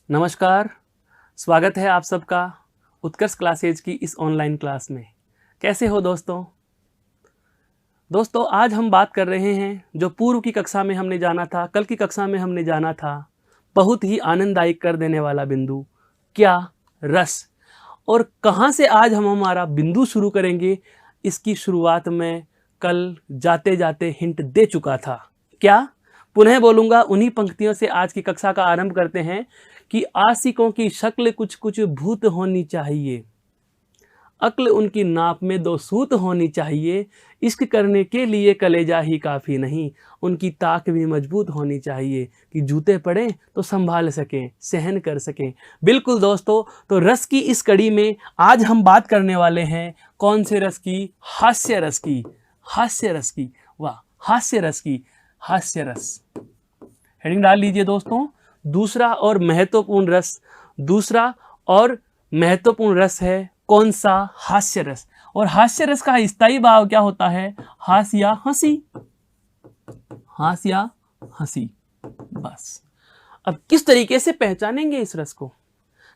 नमस्कार। स्वागत है आप सबका उत्कर्ष क्लासेज की इस ऑनलाइन क्लास में। कैसे हो दोस्तों? आज हम बात कर रहे हैं जो पूर्व की कक्षा में हमने जाना था, कल की कक्षा में हमने जाना था, बहुत ही आनंददायक कर देने वाला बिंदु, क्या? रस। और कहाँ से आज हम हमारा बिंदु शुरू करेंगे, इसकी शुरुआत में कल जाते जाते हिंट दे चुका था। क्या? पुनः बोलूँगा, उन्हीं पंक्तियों से आज की कक्षा का आरंभ करते हैं कि आशिकों की शक्ल कुछ कुछ भूत होनी चाहिए, अक्ल उनकी नाप में दो सूत होनी चाहिए, इश्क करने के लिए कलेजा ही काफ़ी नहीं, उनकी ताक भी मजबूत होनी चाहिए कि जूते पड़े तो संभाल सकें, सहन कर सकें। बिल्कुल दोस्तों, तो रस की इस कड़ी में आज हम बात करने वाले हैं कौन से रस की? हास्य रस की। हास्य रस की, वाह, हास्य रस की। हास्य रस हेडिंग डाल लीजिए दोस्तों। दूसरा और महत्वपूर्ण रस है कौन सा? हास्य रस। और हास्य रस का स्थायी भाव क्या होता है? हास या हंसी। हास या हंसी, बस। अब किस तरीके से पहचानेंगे इस रस को?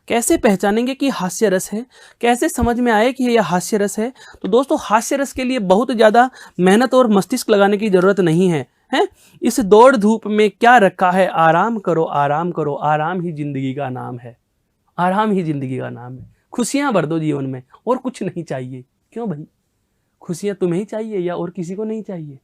कैसे पहचानेंगे कि हास्य रस है? कैसे समझ में आए कि यह हास्य रस है? तो दोस्तों, हास्य रस के लिए बहुत ज़्यादा मेहनत और मस्तिष्क लगाने की ज़रूरत नहीं है। इस दौड़ धूप में क्या रखा है? आराम करो, आराम करो, आराम ही जिंदगी का नाम है। आराम ही जिंदगी का नाम है। खुशियां भर दो जीवन में, और कुछ नहीं चाहिए। क्यों भाई? खुशियां तुम्हें ही चाहिए या और किसी को नहीं चाहिए?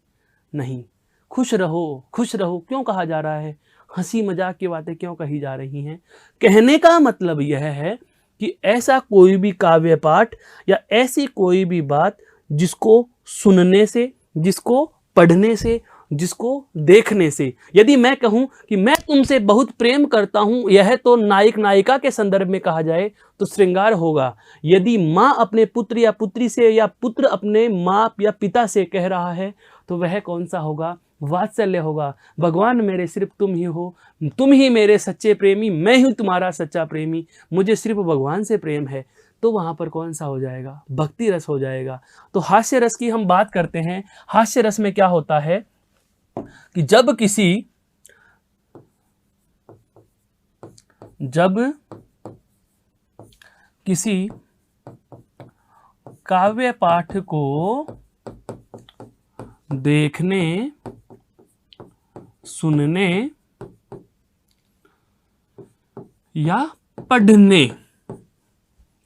नहीं। खुश रहो, खुश रहो क्यों कहा जा रहा है? हंसी मजाक की बातें क्यों कही जा रही हैं? कहने का मतलब यह है कि ऐसा कोई भी काव्य पाठ या ऐसी कोई भी बात जिसको सुनने से, जिसको पढ़ने से, जिसको देखने से, यदि मैं कहूं कि मैं तुमसे बहुत प्रेम करता हूं, यह तो नायक नायिका के संदर्भ में कहा जाए तो श्रृंगार होगा। यदि माँ अपने पुत्र या पुत्री से, या पुत्र अपने माँ या पिता से कह रहा है, तो वह कौन सा होगा? वात्सल्य होगा। भगवान मेरे सिर्फ तुम ही हो, तुम ही मेरे सच्चे प्रेमी, मैं ही तुम्हारा सच्चा प्रेमी, मुझे सिर्फ भगवान से प्रेम है। तो वहां पर कौन सा हो जाएगा? भक्ति रस हो जाएगा। तो हास्य रस की हम बात करते हैं। हास्य रस में क्या होता है कि जब किसी काव्य पाठ को देखने, सुनने या पढ़ने,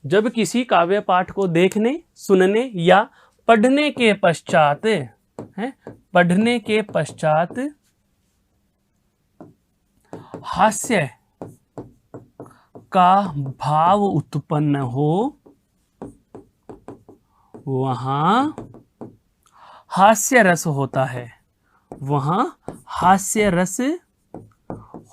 जब किसी काव्य पाठ को देखने, सुनने या पढ़ने के पश्चात हास्य का भाव उत्पन्न हो, वहां हास्य रस होता है। वहां हास्य रस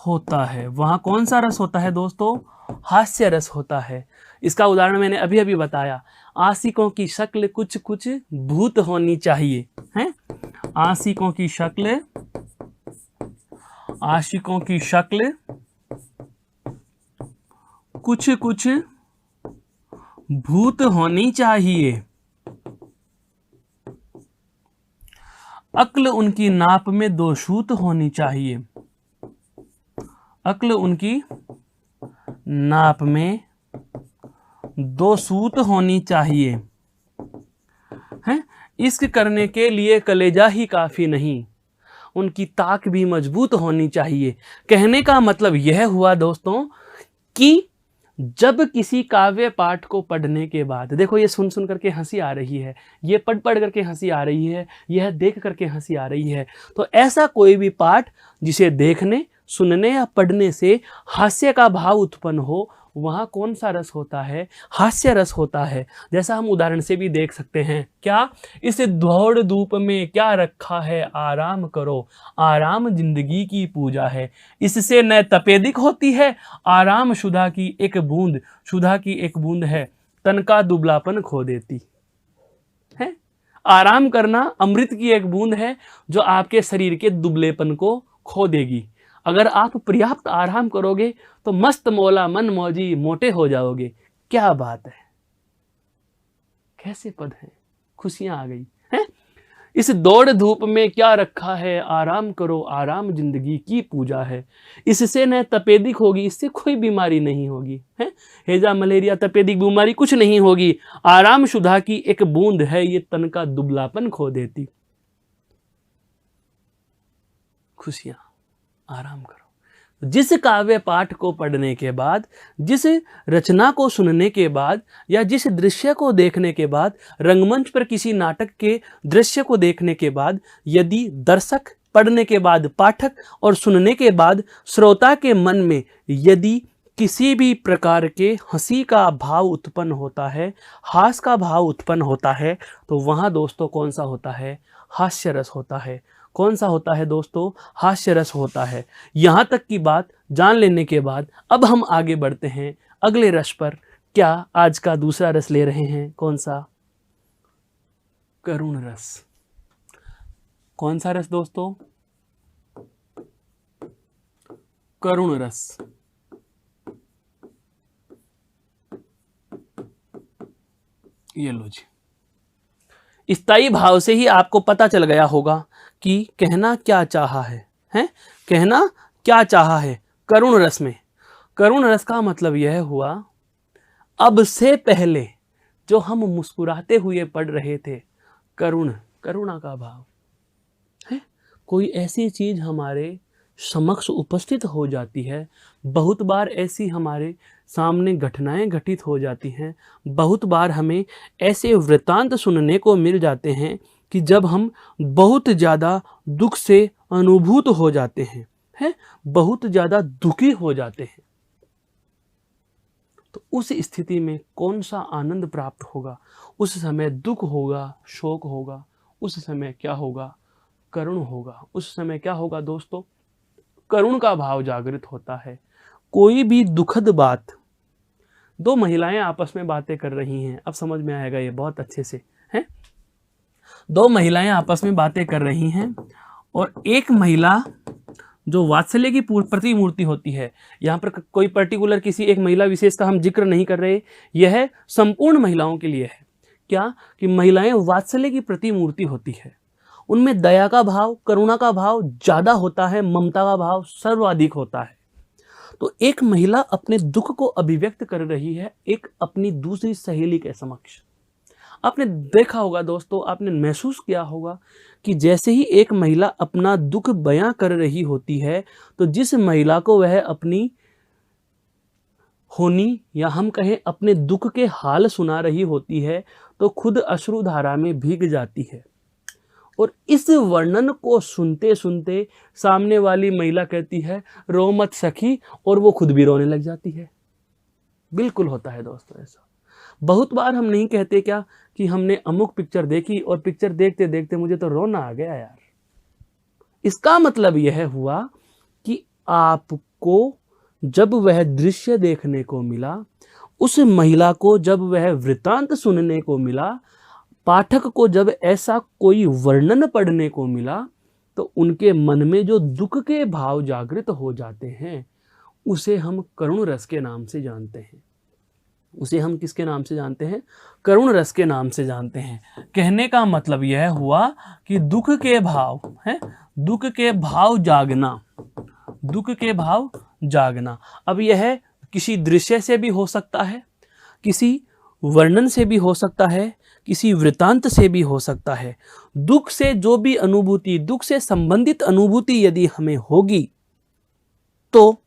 होता है। वहां कौन सा रस होता है दोस्तों? हास्य रस होता है। इसका उदाहरण मैंने अभी अभी बताया। आशिकों की शक्ल कुछ कुछ भूत होनी चाहिए। आशिकों की शक्ल कुछ कुछ भूत होनी चाहिए, अक्ल उनकी नाप में दो सूत होनी चाहिए। अक्ल उनकी नाप में दो सूत होनी चाहिए। इश्क करने के लिए कलेजा ही काफी नहीं, उनकी ताक भी मजबूत होनी चाहिए। कहने का मतलब यह हुआ दोस्तों कि जब किसी काव्य पाठ को पढ़ने के बाद, देखो ये सुन सुन करके हंसी आ रही है, ये पढ़ पढ़ करके हंसी आ रही है, यह देख करके हंसी आ रही है, तो ऐसा कोई भी पाठ जिसे देखने, सुनने या पढ़ने से हास्य का भाव उत्पन्न हो, वहाँ कौन सा रस होता है? हास्य रस होता है। जैसा हम उदाहरण से भी देख सकते हैं। क्या? इस दौड़ धूप में क्या रखा है? आराम करो, आराम जिंदगी की पूजा है, इससे न तपेदिक होती है, आराम शुदा की एक बूंद है, तन का दुबलापन खो देती है। आराम करना अमृत की एक बूंद है जो आपके शरीर के दुबलेपन को खो देगी। अगर आप पर्याप्त आराम करोगे तो मस्त मौला मन मौजी मोटे हो जाओगे। क्या बात है, कैसे पद है, खुशियां आ गई हैं। इस दौड़ धूप में क्या रखा है, आराम करो आराम जिंदगी की पूजा है। इससे न तपेदिक होगी, इससे कोई बीमारी नहीं होगी, है हैजा मलेरिया तपेदिक बीमारी कुछ नहीं होगी। आराम शुदा की एक बूंद है, ये तन का दुबलापन खो देती। खुशियां, आराम करो। जिस काव्य पाठ को पढ़ने के बाद, जिस रचना को सुनने के बाद, या जिस दृश्य को देखने के बाद, रंगमंच पर किसी नाटक के दृश्य को देखने के बाद, यदि दर्शक, पढ़ने के बाद पाठक और सुनने के बाद श्रोता के मन में यदि किसी भी प्रकार के हंसी का भाव उत्पन्न होता है, हास का भाव उत्पन्न होता है, तो वहाँ दोस्तों कौन सा होता है, हास्य रस होता है। कौन सा होता है दोस्तों, हास्य रस होता है। यहाँ तक की बात जान लेने के बाद अब हम आगे बढ़ते हैं अगले रस पर। क्या आज का दूसरा रस ले रहे हैं, कौन सा, करुण रस। कौन सा रस दोस्तों, करुण रस। ये लो जी, स्थायी भाव से ही आपको पता चल गया होगा कि कहना क्या चाहा है, हैं? कहना क्या चाहा है करुण रस में। करुण रस का मतलब यह हुआ, अब से पहले जो हम मुस्कुराते हुए पढ़ रहे थे, करुण, करुणा का भाव है। कोई ऐसी चीज हमारे समक्ष उपस्थित हो जाती है, बहुत बार ऐसी हमारे सामने घटनाएं घटित हो जाती हैं, बहुत बार हमें ऐसे वृत्तांत सुनने को मिल जाते हैं कि जब हम बहुत ज़्यादा दुख से अनुभूत हो जाते हैं, बहुत ज़्यादा दुखी हो जाते हैं, तो उस स्थिति में कौन सा आनंद प्राप्त होगा, उस समय दुख होगा, शोक होगा, उस समय क्या होगा, करुण होगा। उस समय क्या होगा दोस्तों, करुण का भाव जागृत होता है। कोई भी दुखद बात, दो महिलाएं आपस में बातें कर रही हैं, अब समझ में आएगा ये बहुत अच्छे से, हैं? दो महिलाएं आपस में बातें कर रही हैं और एक महिला जो वात्सल्य की प्रतिमूर्ति होती है, यहाँ पर कोई पर्टिकुलर किसी एक महिला विशेष का हम जिक्र नहीं कर रहे, यह संपूर्ण महिलाओं के लिए है। क्या कि महिलाएं वात्सल्य की प्रतिमूर्ति होती है, उनमें दया का भाव, करुणा का भाव ज़्यादा होता है, ममता का भाव सर्वाधिक होता है। तो एक महिला अपने दुख को अभिव्यक्त कर रही है एक अपनी दूसरी सहेली के समक्ष। आपने देखा होगा दोस्तों, आपने महसूस किया होगा कि जैसे ही एक महिला अपना दुख बयां कर रही होती है, तो जिस महिला को वह अपनी होनी या हम कहें अपने दुख के हाल सुना रही होती है, तो खुद अश्रुधारा में भीग जाती है। और इस वर्णन को सुनते सुनते सामने वाली महिला कहती है, रो मत सखी, और वो खुद भी रोने लग जाती है। बिल्कुल होता है दोस्तों ऐसा। बहुत बार हम नहीं कहते क्या कि हमने अमुक पिक्चर देखी और पिक्चर देखते देखते मुझे तो रोना आ गया यार। इसका मतलब यह हुआ कि आपको जब वह दृश्य देखने को मिला, उस महिला को जब वह वृत्तांत सुनने को मिला, पाठक को जब ऐसा कोई वर्णन पढ़ने को मिला, तो उनके मन में जो दुख के भाव जागृत हो जाते हैं, उसे हम करुण रस के नाम से जानते हैं। उसे हम किसके नाम से जानते हैं, करुण रस के नाम से जानते हैं। कहने का मतलब यह हुआ कि दुख के भाव है, दुख के भाव जागना, दुख के भाव जागना। अब यह किसी दृश्य से भी हो सकता है, किसी वर्णन से भी हो सकता है, किसी वृत्तांत से भी हो सकता है। दुख से जो भी अनुभूति, दुख से संबंधित अनुभूति यदि हमें होगी, तो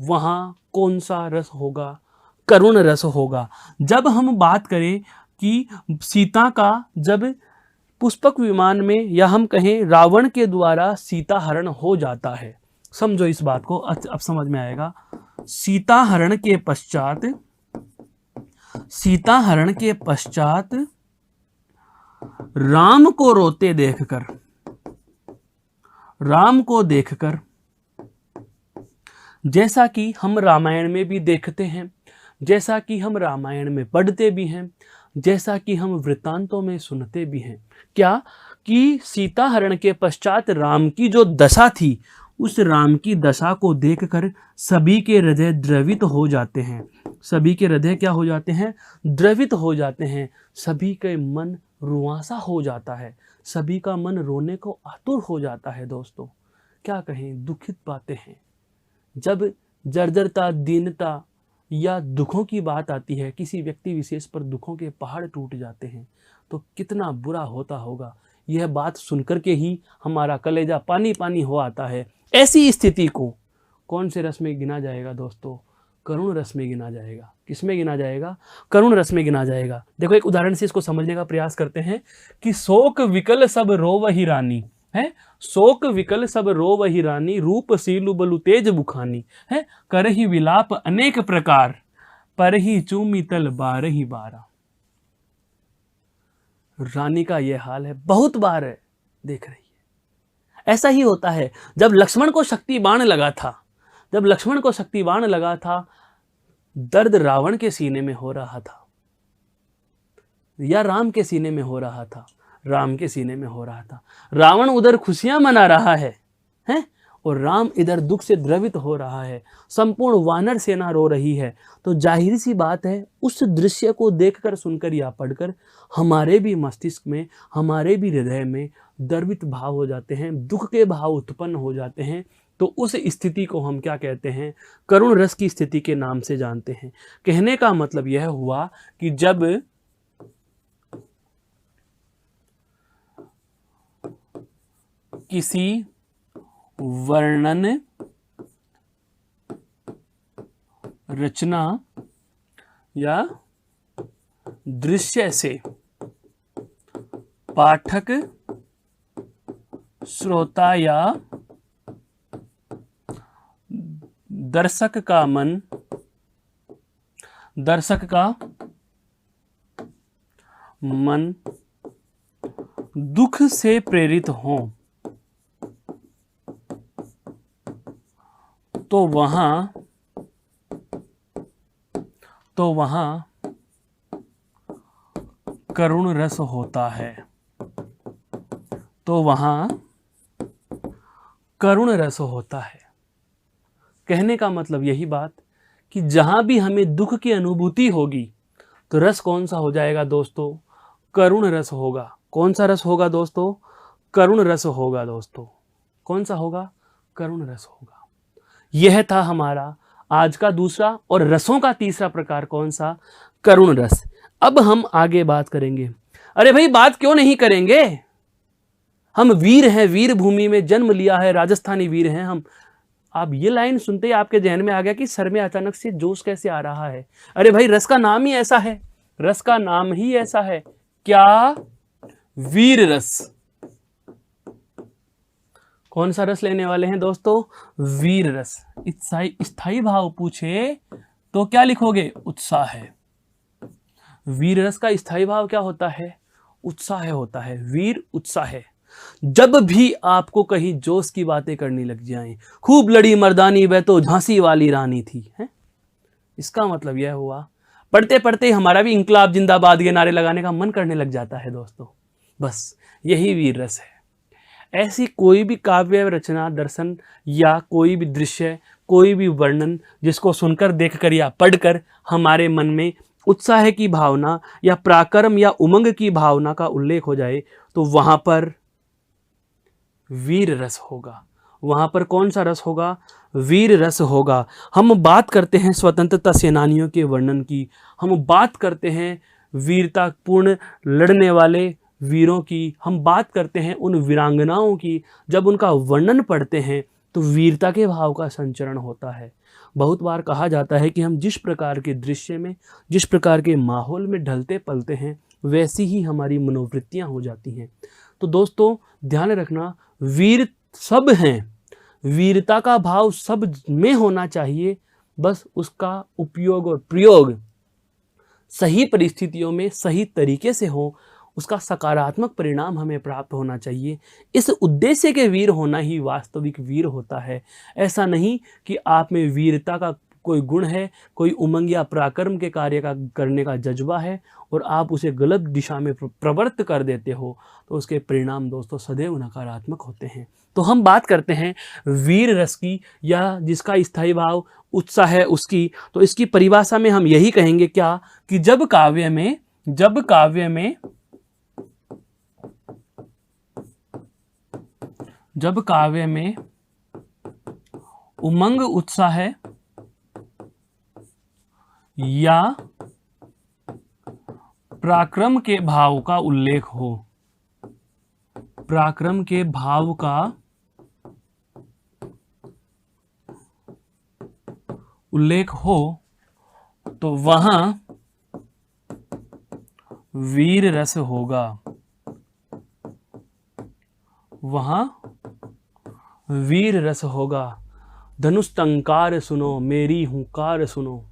वहां कौन सा रस होगा, करुण रस होगा। जब हम बात करें कि सीता का जब पुष्पक विमान में या हम कहें रावण के द्वारा सीता हरण हो जाता है, समझो इस बात को, अब समझ में आएगा। सीता हरण के पश्चात राम को रोते देखकर, राम को देखकर, जैसा कि हम रामायण में भी देखते हैं, जैसा कि हम रामायण में पढ़ते भी हैं, जैसा कि हम वृत्तांतों में सुनते भी हैं, क्या कि सीता हरण के पश्चात राम की जो दशा थी, उस राम की दशा को देखकर सभी के हृदय द्रवित हो जाते हैं। सभी के हृदय क्या हो जाते हैं, द्रवित हो जाते हैं। सभी के मन रुआंसा हो जाता है, सभी का मन रोने को आतुर हो जाता है। दोस्तों क्या कहें, दुखित बातें हैं। जब जर्जरता, दीनता या दुखों की बात आती है, किसी व्यक्ति विशेष पर दुखों के पहाड़ टूट जाते हैं, तो कितना बुरा होता होगा। यह बात सुनकर के ही हमारा कलेजा पानी पानी हो आता है। ऐसी स्थिति को कौन से रस में गिना जाएगा दोस्तों? करुण रस में गिना जाएगा। किसमें गिना जाएगा? करुण रस में गिना जाएगा। देखो एक उदाहरण से इसको समझने का प्रयास करते हैं कि शोक विकल सब रोवहि रानी है, शोक विकल सब रोवहि रानी, रूप सीलु बलु तेज बुखानी है, करहि विलाप अनेक प्रकार, परहि चूमी तल बारहि बारा। रानी का यह हाल है, बहुत बार है, देख रही है। ऐसा ही होता है जब लक्ष्मण को शक्ति बाण लगा था, जब लक्ष्मण को शक्ति बाण लगा था, दर्द रावण के सीने में हो रहा था या राम के सीने में हो रहा था? राम के सीने में हो रहा था। रावण उधर खुशियां मना रहा है और राम इधर दुख से द्रवित हो रहा है। संपूर्ण वानर सेना रो रही है। तो जाहिर सी बात है, उस दृश्य को देखकर, सुनकर या पढ़कर हमारे भी मस्तिष्क में, हमारे भी हृदय में द्रवित भाव हो जाते हैं, दुख के भाव उत्पन्न हो जाते हैं। तो उस स्थिति को हम क्या कहते हैं? करुण रस की स्थिति के नाम से जानते हैं। कहने का मतलब यह हुआ कि जब किसी वर्णन, रचना या दृश्य से पाठक, श्रोता या दर्शक का मन दुख से प्रेरित हो, तो वहां करुण रस होता है। तो वहां करुण रस होता है। कहने का मतलब यही बात कि जहां भी हमें दुख की अनुभूति होगी तो रस कौन सा हो जाएगा दोस्तों? करुण रस होगा। कौन सा रस होगा दोस्तों? करुण रस होगा दोस्तों। कौन सा होगा? करुण रस होगा। यह था हमारा आज का दूसरा और रसों का तीसरा प्रकार। कौन सा? करुण रस। अब हम आगे बात करेंगे। अरे भाई बात क्यों नहीं करेंगे? हम वीर हैं, वीर भूमि में जन्म लिया है, राजस्थानी वीर हैं हम। आप ये लाइन सुनते ही आपके जहन में आ गया कि सर में अचानक से जोश कैसे आ रहा है? अरे भाई रस का नाम ही ऐसा है, रस का नाम ही ऐसा है। क्या? वीर रस। कौन सा रस लेने वाले हैं दोस्तों? वीर रस। स्थायी भाव पूछे तो क्या लिखोगे? उत्साह है। वीर रस का स्थायी भाव क्या होता है? उत्साह होता है। वीर उत्साह है। जब भी आपको कहीं जोश की बातें करनी लग जाएं, खूब लड़ी मर्दानी वह तो झांसी वाली रानी थी, है? इसका मतलब यह हुआ, पढ़ते पढ़ते हमारा भी इंकलाब जिंदाबाद के नारे लगाने का मन करने लग जाता है दोस्तों। बस यही वीर रस है। ऐसी कोई भी काव्य रचना, दर्शन या कोई भी दृश्य, कोई भी वर्णन जिसको सुनकर, देखकर या पढ़कर हमारे मन में उत्साह की भावना या पराक्रम या उमंग की भावना का उल्लेख हो जाए, तो वहां पर वीर रस होगा। वहां पर कौन सा रस होगा? वीर रस होगा। हम बात करते हैं स्वतंत्रता सेनानियों के वर्णन की, हम बात करते हैं वीरतापूर्ण लड़ने वाले वीरों की, हम बात करते हैं उन वीरांगनाओं की। जब उनका वर्णन पढ़ते हैं तो वीरता के भाव का संचरण होता है। बहुत बार कहा जाता है कि हम जिस प्रकार के दृश्य में, जिस प्रकार के माहौल में ढलते पलते हैं, वैसी ही हमारी मनोवृत्तियां हो जाती हैं। तो दोस्तों ध्यान रखना, वीर सब हैं, वीरता का भाव सब में होना चाहिए। बस उसका उपयोग और प्रयोग सही परिस्थितियों में सही तरीके से हो, उसका सकारात्मक परिणाम हमें प्राप्त होना चाहिए। इस उद्देश्य के वीर होना ही वास्तविक वीर होता है। ऐसा नहीं कि आप में वीरता का कोई गुण है, कोई उमंग या पराक्रम के कार्य का करने का जज्बा है और आप उसे गलत दिशा में प्रवृत्त कर देते हो, तो उसके परिणाम दोस्तों सदैव नकारात्मक होते हैं। तो हम बात करते हैं वीर रस की, या जिसका स्थायी भाव उत्साह है उसकी। तो इसकी परिभाषा में हम यही कहेंगे क्या, कि जब काव्य में जब काव्य में उमंग उत्साह या पराक्रम के भाव का उल्लेख हो, पराक्रम के भाव का उल्लेख हो, तो वहां वीर रस होगा, वहां वीर रस होगा। धनुष टंकार सुनो, मेरी हुंकार सुनो,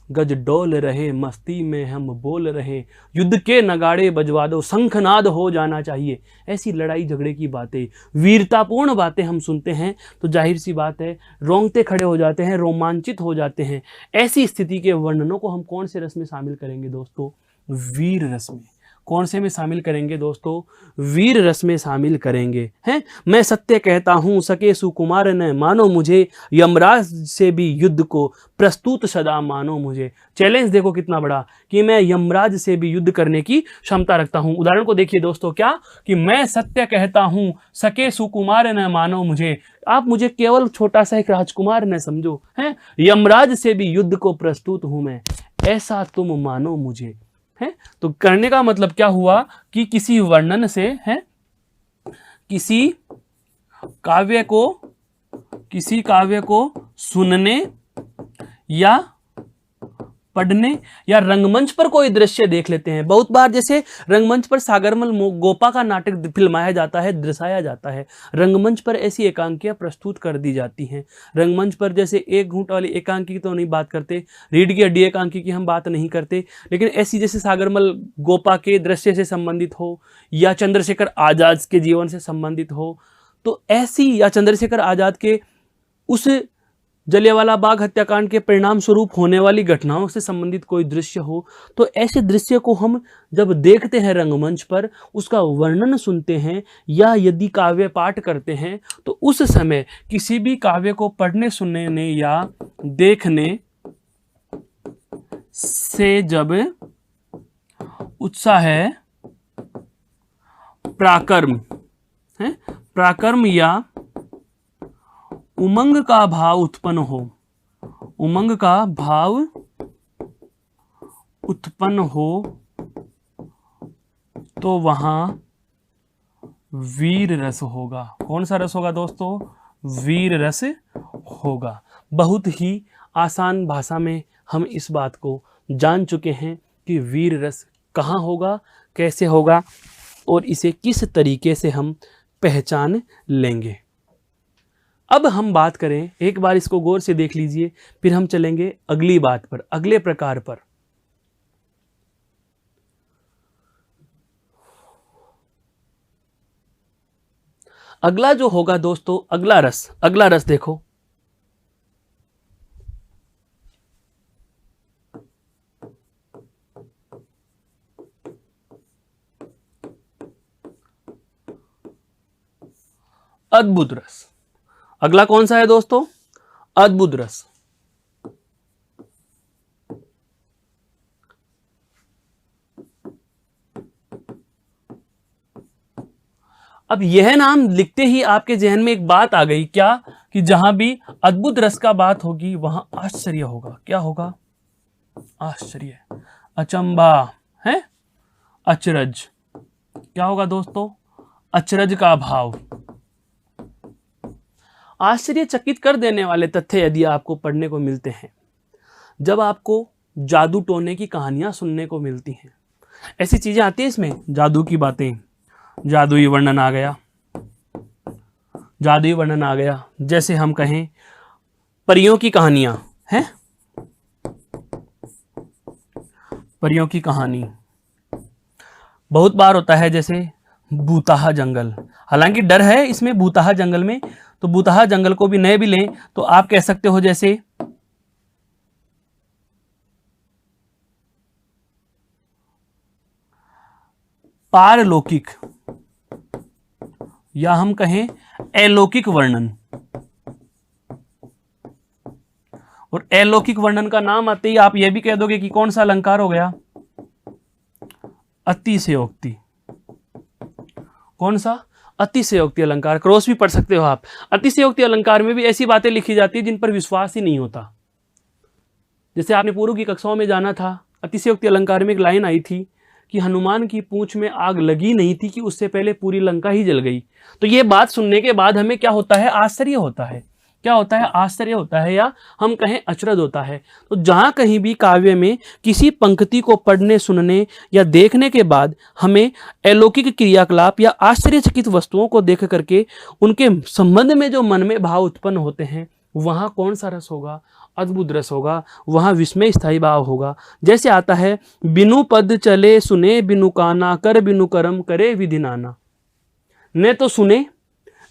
गज डोल रहे, मस्ती में हम बोल रहे, युद्ध के नगाड़े बजवा दो, शंखनाद हो जाना चाहिए। ऐसी लड़ाई झगड़े की बातें, वीरतापूर्ण बातें हम सुनते हैं तो जाहिर सी बात है रोंगटे खड़े हो जाते हैं, रोमांचित हो जाते हैं। ऐसी स्थिति के वर्णनों को हम कौन से रस में शामिल करेंगे दोस्तों? वीर रस में। कौन से में शामिल करेंगे दोस्तों? वीर रस में शामिल करेंगे। हैं, मैं सत्य कहता हूं, सके सुकुमार न मानो मुझे, यमराज से भी युद्ध को प्रस्तुत सदा मानो मुझे। चैलेंज देखो कितना बड़ा, कि मैं यमराज से भी युद्ध करने की क्षमता रखता हूं। उदाहरण को देखिए दोस्तों, क्या कि मैं सत्य कहता हूं, सके सुकुमार न मानो मुझे। आप मुझे केवल छोटा सा एक राजकुमार न समझो, हैं, यमराज से भी युद्ध को प्रस्तुत हूं मैं, ऐसा तुम मानो मुझे। है, तो करने का मतलब क्या हुआ कि किसी वर्णन से, है, किसी काव्य को सुनने या पढ़ने या रंगमंच पर कोई दृश्य देख लेते हैं। बहुत बार जैसे रंगमंच पर सागरमल गोपा का नाटक फिल्माया जाता है, दर्शाया जाता है, रंगमंच पर ऐसी एकांकियां प्रस्तुत कर दी जाती हैं। रंगमंच पर जैसे एक घूंट वाली एकांकी की तो नहीं बात करते, रीढ़ की हड्डी एकांकी की हम बात नहीं करते, लेकिन ऐसी जैसे सागरमल गोपा के दृश्य से संबंधित हो या चंद्रशेखर आजाद के जीवन से संबंधित हो, तो ऐसी, या चंद्रशेखर आजाद के उस जलियांवाला बाग हत्याकांड के परिणाम स्वरूप होने वाली घटनाओं से संबंधित कोई दृश्य हो, तो ऐसे दृश्य को हम जब देखते हैं रंगमंच पर, उसका वर्णन सुनते हैं या यदि काव्य पाठ करते हैं, तो उस समय किसी भी काव्य को पढ़ने, सुनने या देखने से जब उत्साह है, पराक्रम या उमंग का भाव उत्पन्न हो, उमंग का भाव उत्पन्न हो, तो वहां वीर रस होगा। कौन सा रस होगा दोस्तों? वीर रस होगा। बहुत ही आसान भाषा में हम इस बात को जान चुके हैं कि वीर रस कहाँ होगा, कैसे होगा और इसे किस तरीके से हम पहचान लेंगे। अब हम बात करें, एक बार इसको गौर से देख लीजिए, फिर हम चलेंगे अगली बात पर, अगले प्रकार पर। अगला जो होगा दोस्तों, अगला रस देखो, अद्भुत रस। अगला कौन सा है दोस्तों? अद्भुत रस। अब यह नाम लिखते ही आपके जहन में एक बात आ गई, क्या कि जहां भी अद्भुत रस का बात होगी वहां आश्चर्य होगा। क्या होगा? आश्चर्य, अचंबा, है, अचरज। क्या होगा दोस्तों? अचरज का भाव। आश्चर्यचकित कर देने वाले तथ्य यदि आपको पढ़ने को मिलते हैं, जब आपको जादू टोने की कहानियां सुनने को मिलती हैं, ऐसी चीजें आती हैं इसमें, जादू की बातें, जादुई वर्णन आ गया, जादुई वर्णन आ गया। जैसे हम कहें परियों की कहानियां हैं, परियों की कहानी बहुत बार होता है, जैसे भूताहा जंगल। हालांकि डर है इसमें भूताहा जंगल में, तो भूताहा जंगल को भी नए भी लें तो आप कह सकते हो जैसे पारलौकिक, या हम कहें अलौकिक वर्णन। और अलौकिक वर्णन का नाम आते ही आप यह भी कह दोगे कि कौन सा अलंकार हो गया? अतिशयोक्ति। कौन सा? अतिशयोक्ति अलंकार, क्रॉस भी पढ़ सकते हो आप। अतिशयोक्ति अलंकार में भी ऐसी बातें लिखी जाती है जिन पर विश्वास ही नहीं होता। जैसे आपने पूर्व की कक्षाओं में जाना था, अतिशयोक्ति अलंकार में एक लाइन आई थी कि हनुमान की पूंछ में आग लगी नहीं थी कि उससे पहले पूरी लंका ही जल गई। तो ये बात सुनने के बाद हमें क्या होता है, आश्चर्य होता है। क्या होता है, आश्चर्य होता है, या हम कहें अचरज होता है। तो जहां कहीं भी काव्य में किसी पंक्ति को पढ़ने, सुनने या देखने के बाद हमें अलौकिक क्रियाकलाप या आश्चर्यचकित वस्तुओं को देख करके उनके संबंध में जो मन में भाव उत्पन्न होते हैं, वहां कौन सा रस होगा, अद्भुत रस होगा, वहां विस्मय स्थायी भाव होगा। जैसे आता है, बिनु पद चले सुने बिनु काना, कर बिनु करम करे विधि नाना। न तो सुने,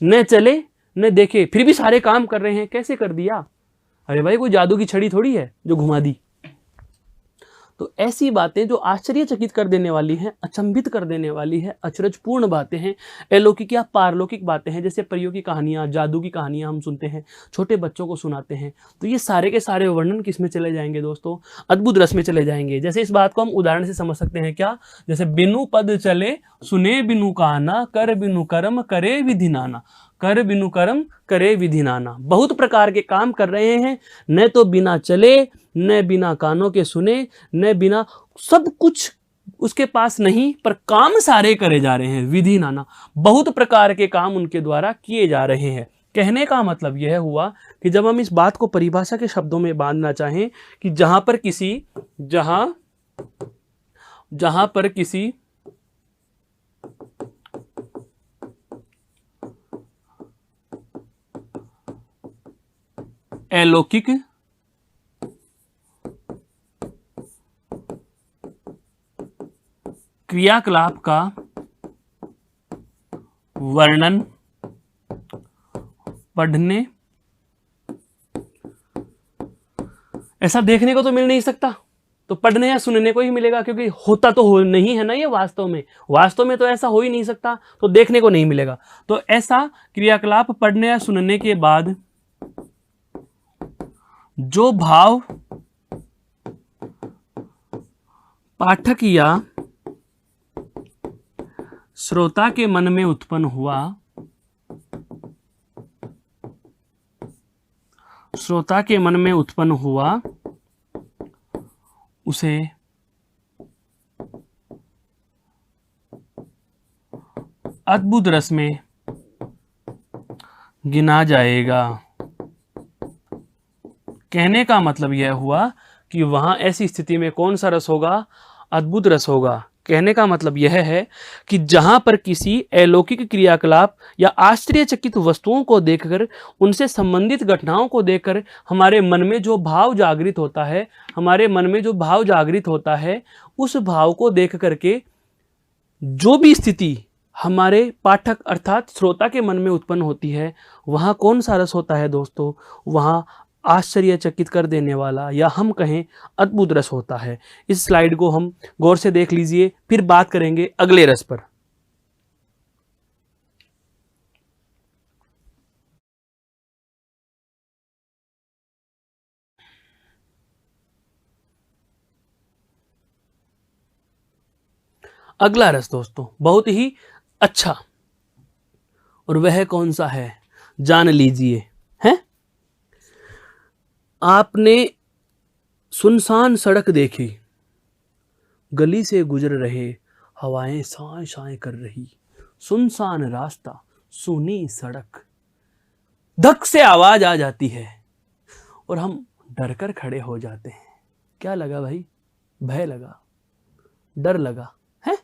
न चले, न देखे, फिर भी सारे काम कर रहे हैं। कैसे कर दिया? अरे भाई कोई जादू की छड़ी थोड़ी है जो घुमा दी। तो ऐसी बातें जो आश्चर्यचकित कर देने वाली हैं, अचंभित कर देने वाली है, अचरजपूर्ण बातें हैं, अलौकिक या पारलौकिक बातें हैं। जैसे परियों की कहानियां, जादू की कहानियां हम सुनते हैं, छोटे बच्चों को सुनाते हैं। तो ये सारे के सारे वर्णन किस में चले जाएंगे दोस्तों? अद्भुत रस में चले जाएंगे। जैसे इस बात को हम उदाहरण से समझ सकते हैं। क्या? जैसे बिनु पद चले सुने बिनु काना, कर बिनु कर्म करे विधि नाना। कर बिनु कर्म करे विधि नाना। बहुत प्रकार के काम कर रहे हैं, न तो बिना चले, न बिना कानों के सुने, न बिना, सब कुछ उसके पास नहीं, पर काम सारे करे जा रहे हैं। विधि नाना, बहुत प्रकार के काम उनके द्वारा किए जा रहे हैं। कहने का मतलब यह हुआ कि जब हम इस बात को परिभाषा के शब्दों में बांधना चाहें कि जहां पर किसी अलौकिक क्रियाकलाप का वर्णन पढ़ने, ऐसा देखने को तो मिल नहीं सकता, तो पढ़ने या सुनने को ही मिलेगा, क्योंकि होता तो हो नहीं है ना ये वास्तव में तो ऐसा हो ही नहीं सकता, तो देखने को नहीं मिलेगा। तो ऐसा क्रियाकलाप पढ़ने या सुनने के बाद जो भाव पाठक या श्रोता के मन में उत्पन्न हुआ, उसे अद्भुत रस में गिना जाएगा। कहने का मतलब यह हुआ कि वहां ऐसी स्थिति में कौन सा रस होगा? अद्भुत रस होगा। कहने का मतलब यह है कि जहां पर किसी अलौकिक क्रियाकलाप या आश्चर्यचकित वस्तुओं को देखकर, उनसे संबंधित घटनाओं को देखकर हमारे मन में जो भाव जागृत होता है, उस भाव को देख करके जो भी स्थिति हमारे पाठक अर्थात श्रोता के मन में उत्पन्न होती है, वहां कौन सा रस होता है दोस्तों? वहां आश्चर्यचकित कर देने वाला, या हम कहें अद्भुत रस होता है। इस स्लाइड को हम गौर से देख लीजिए, फिर बात करेंगे अगले रस पर। अगला रस दोस्तों बहुत ही अच्छा, और वह कौन सा है जान लीजिए। हैं? आपने सुनसान सड़क देखी, गली से गुजर रहे हवाएं साए साए कर रही, सुनसान रास्ता सूनी सड़क, धक से आवाज आ जाती है और हम डरकर खड़े हो जाते हैं। क्या लगा भाई? भय लगा, डर लगा है।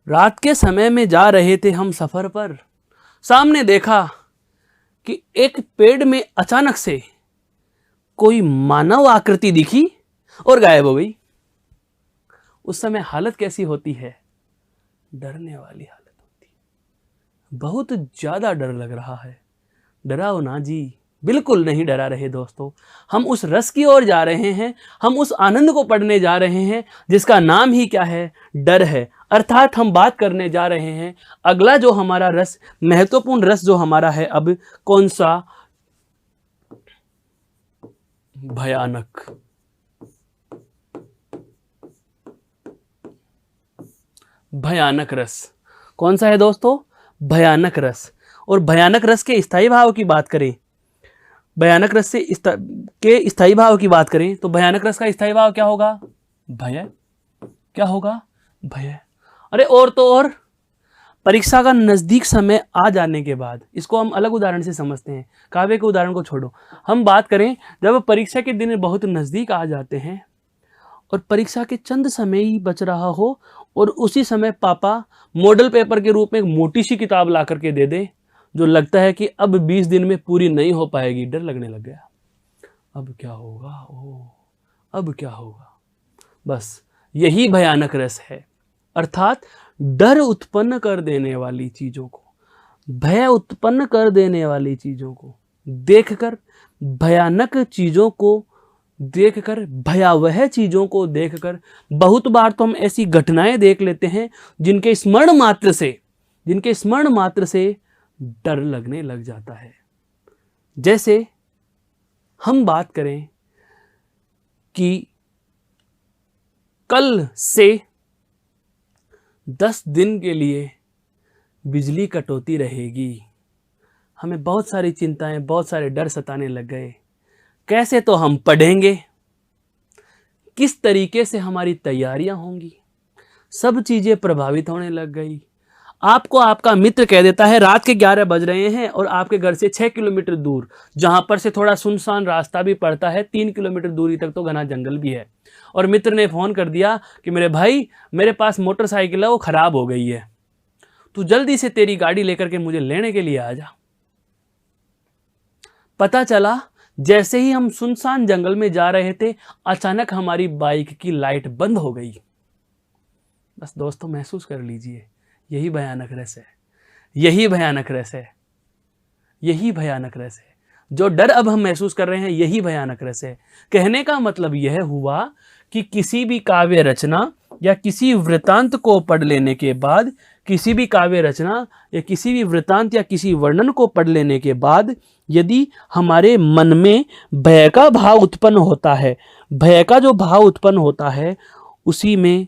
रात के समय में जा रहे थे हम सफर पर, सामने देखा कि एक पेड़ में अचानक से कोई मानव आकृति दिखी और गायब हो गई। उस समय हालत कैसी होती है? डरने वाली हालत होती है। बहुत ज्यादा डर लग रहा है। डराओ ना जी, बिल्कुल नहीं डरा रहे दोस्तों। हम उस रस की ओर जा रहे हैं, हम उस आनंद को पढ़ने जा रहे हैं जिसका नाम ही क्या है? डर है। अर्थात हम बात करने जा रहे हैं अगला जो हमारा रस, महत्वपूर्ण रस जो हमारा है अब, कौन सा? भयानक। भयानक रस। कौन सा है दोस्तों? भयानक रस। और भयानक रस के स्थायी भाव की बात करें, भयानक रस से के स्थायी भाव की बात करें तो भयानक रस का स्थायी भाव क्या होगा? भय। क्या होगा? भय। अरे और तो और, परीक्षा का नजदीक समय आ जाने के बाद, इसको हम अलग उदाहरण से समझते हैं, काव्य के उदाहरण को छोड़ो, हम बात करें जब परीक्षा के दिन बहुत नजदीक आ जाते हैं और परीक्षा के चंद समय ही बच रहा हो और उसी समय पापा मॉडल पेपर के रूप में एक मोटी सी किताब ला करके दे दे, जो लगता है कि अब 20 दिन में पूरी नहीं हो पाएगी, डर लगने लग गया, अब क्या होगा, ओ अब क्या होगा। बस यही भयानक रस है, अर्थात डर उत्पन्न कर देने वाली चीजों को, भय उत्पन्न कर देने वाली चीजों को देखकर, भयानक चीजों को देखकर, भयावह चीजों को देखकर, बहुत बार तो हम ऐसी घटनाएं देख लेते हैं जिनके स्मरण मात्र से डर लगने लग जाता है। जैसे हम बात करें कि कल से 10 दिन के लिए बिजली कटौती रहेगी, हमें बहुत सारी चिंताएं, बहुत सारे डर सताने लग गए। कैसे तो हम पढ़ेंगे, किस तरीके से हमारी तैयारियां होंगी, सब चीजें प्रभावित होने लग गई। आपको आपका मित्र कह देता है रात के 11 बज रहे हैं और आपके घर से 6 किलोमीटर दूर, जहां पर से थोड़ा सुनसान रास्ता भी पड़ता है, 3 किलोमीटर दूरी तक तो घना जंगल भी है, और मित्र ने फोन कर दिया कि मेरे भाई मेरे पास मोटरसाइकिल है, वो खराब हो गई है, तू जल्दी से तेरी गाड़ी लेकर के मुझे लेने के लिए आ जा। पता चला जैसे ही हम सुनसान जंगल में जा रहे थे, अचानक हमारी बाइक की लाइट बंद हो गई। बस दोस्तों महसूस कर लीजिए, यही भयानक रस है, यही भयानक रस है, यही भयानक रस है। जो डर अब हम महसूस कर रहे हैं यही भयानक रस है। कहने का मतलब यह हुआ कि किसी भी काव्य रचना या किसी वृतांत को पढ़ लेने के बाद, किसी भी काव्य रचना या किसी भी वृतांत या किसी वर्णन को पढ़ लेने के बाद यदि हमारे मन में भय का भाव उत्पन्न होता है, भय का जो भाव उत्पन्न होता है उसी में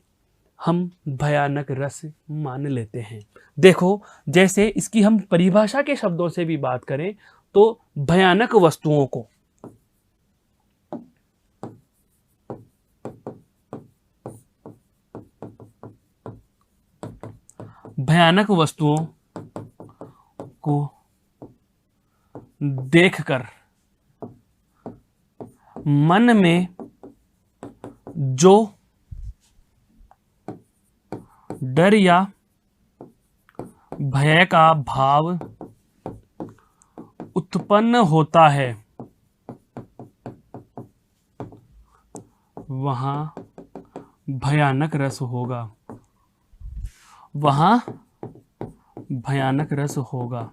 हम भयानक रस मान लेते हैं। देखो, जैसे इसकी हम परिभाषा के शब्दों से भी बात करें तो भयानक वस्तुओं को, भयानक वस्तुओं को देखकर मन में जो डर या भय का भाव उत्पन्न होता है वहां भयानक रस होगा, वहां भयानक रस होगा।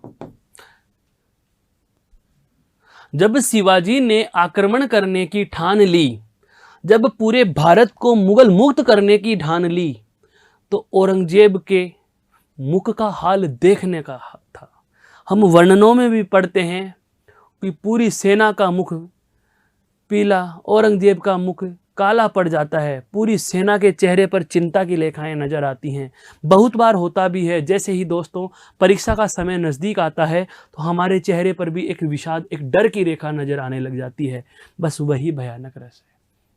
जब शिवाजी ने आक्रमण करने की ठान ली, जब पूरे भारत को मुगल मुक्त करने की ठान ली, तो औरंगजेब के मुख का हाल देखने का था। हम वर्णनों में भी पढ़ते हैं कि पूरी सेना का मुख पीला, औरंगजेब का मुख काला पड़ जाता है, पूरी सेना के चेहरे पर चिंता की रेखाएं नजर आती हैं। बहुत बार होता भी है, जैसे ही दोस्तों परीक्षा का समय नज़दीक आता है तो हमारे चेहरे पर भी एक विषाद, एक डर की रेखा नजर आने लग जाती है। बस वही भयानक रस है,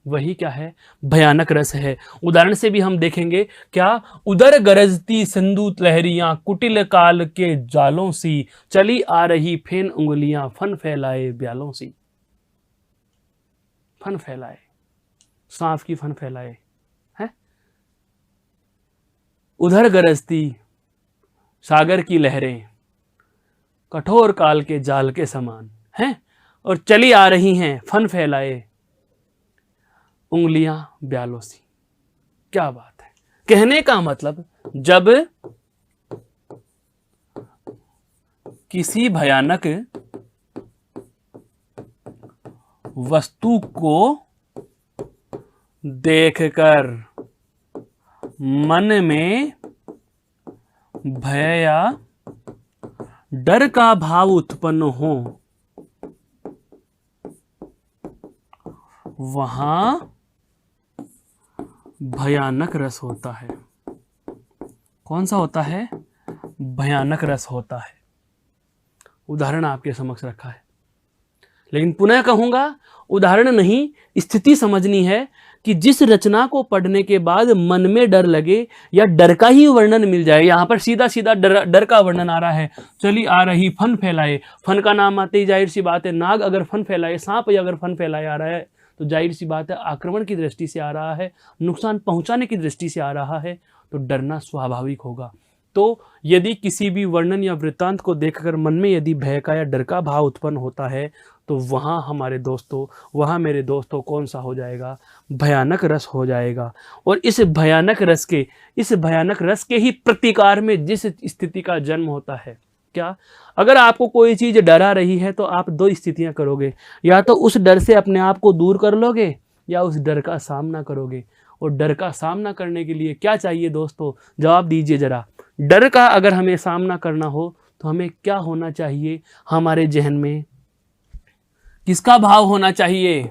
वही क्या है? भयानक रस है। उदाहरण से भी हम देखेंगे, क्या उधर गरजती सिंधु लहरियां कुटिल काल के जालों सी, चली आ रही फेन उंगलियां फन फैलाए ब्यालों सी। फन फैलाए, सांप की फन फैलाए है। उधर गरजती सागर की लहरें कठोर काल के जाल के समान हैं और चली आ रही हैं फन फैलाए उंगलियां ब्यालों सी। क्या बात है! कहने का मतलब, जब किसी भयानक वस्तु को देखकर मन में भय या डर का भाव उत्पन्न हो, वहां भयानक रस होता है। कौन सा होता है? भयानक रस होता है। उदाहरण आपके समक्ष रखा है, लेकिन पुनः कहूंगा उदाहरण नहीं, स्थिति समझनी है कि जिस रचना को पढ़ने के बाद मन में डर लगे या डर का ही वर्णन मिल जाए। यहां पर सीधा सीधा डर का वर्णन आ रहा है, चली आ रही फन फैलाए, फन का नाम आते ही जाहिर सी बात है नाग अगर फन फैलाए, सांप अगर फन फैलाए आ रहा है तो जाहिर सी बात है आक्रमण की दृष्टि से आ रहा है, नुकसान पहुंचाने की दृष्टि से आ रहा है, तो डरना स्वाभाविक होगा। तो यदि किसी भी वर्णन या वृत्तांत को देखकर मन में यदि भय का या डर का भाव उत्पन्न होता है तो वहाँ हमारे दोस्तों, वहाँ मेरे दोस्तों कौन सा हो जाएगा, भयानक रस हो जाएगा। और इस भयानक रस के ही प्रतिकार में जिस स्थिति का जन्म होता है, क्या अगर आपको कोई चीज़ डरा रही है तो आप दो स्थितियाँ करोगे, या तो उस डर से अपने आप को दूर कर लोगे या उस डर का सामना करोगे। और डर का सामना करने के लिए क्या चाहिए दोस्तों, जवाब दीजिए जरा। डर का अगर हमें सामना करना हो तो हमें क्या होना चाहिए, हमारे जहन में किसका भाव होना चाहिए,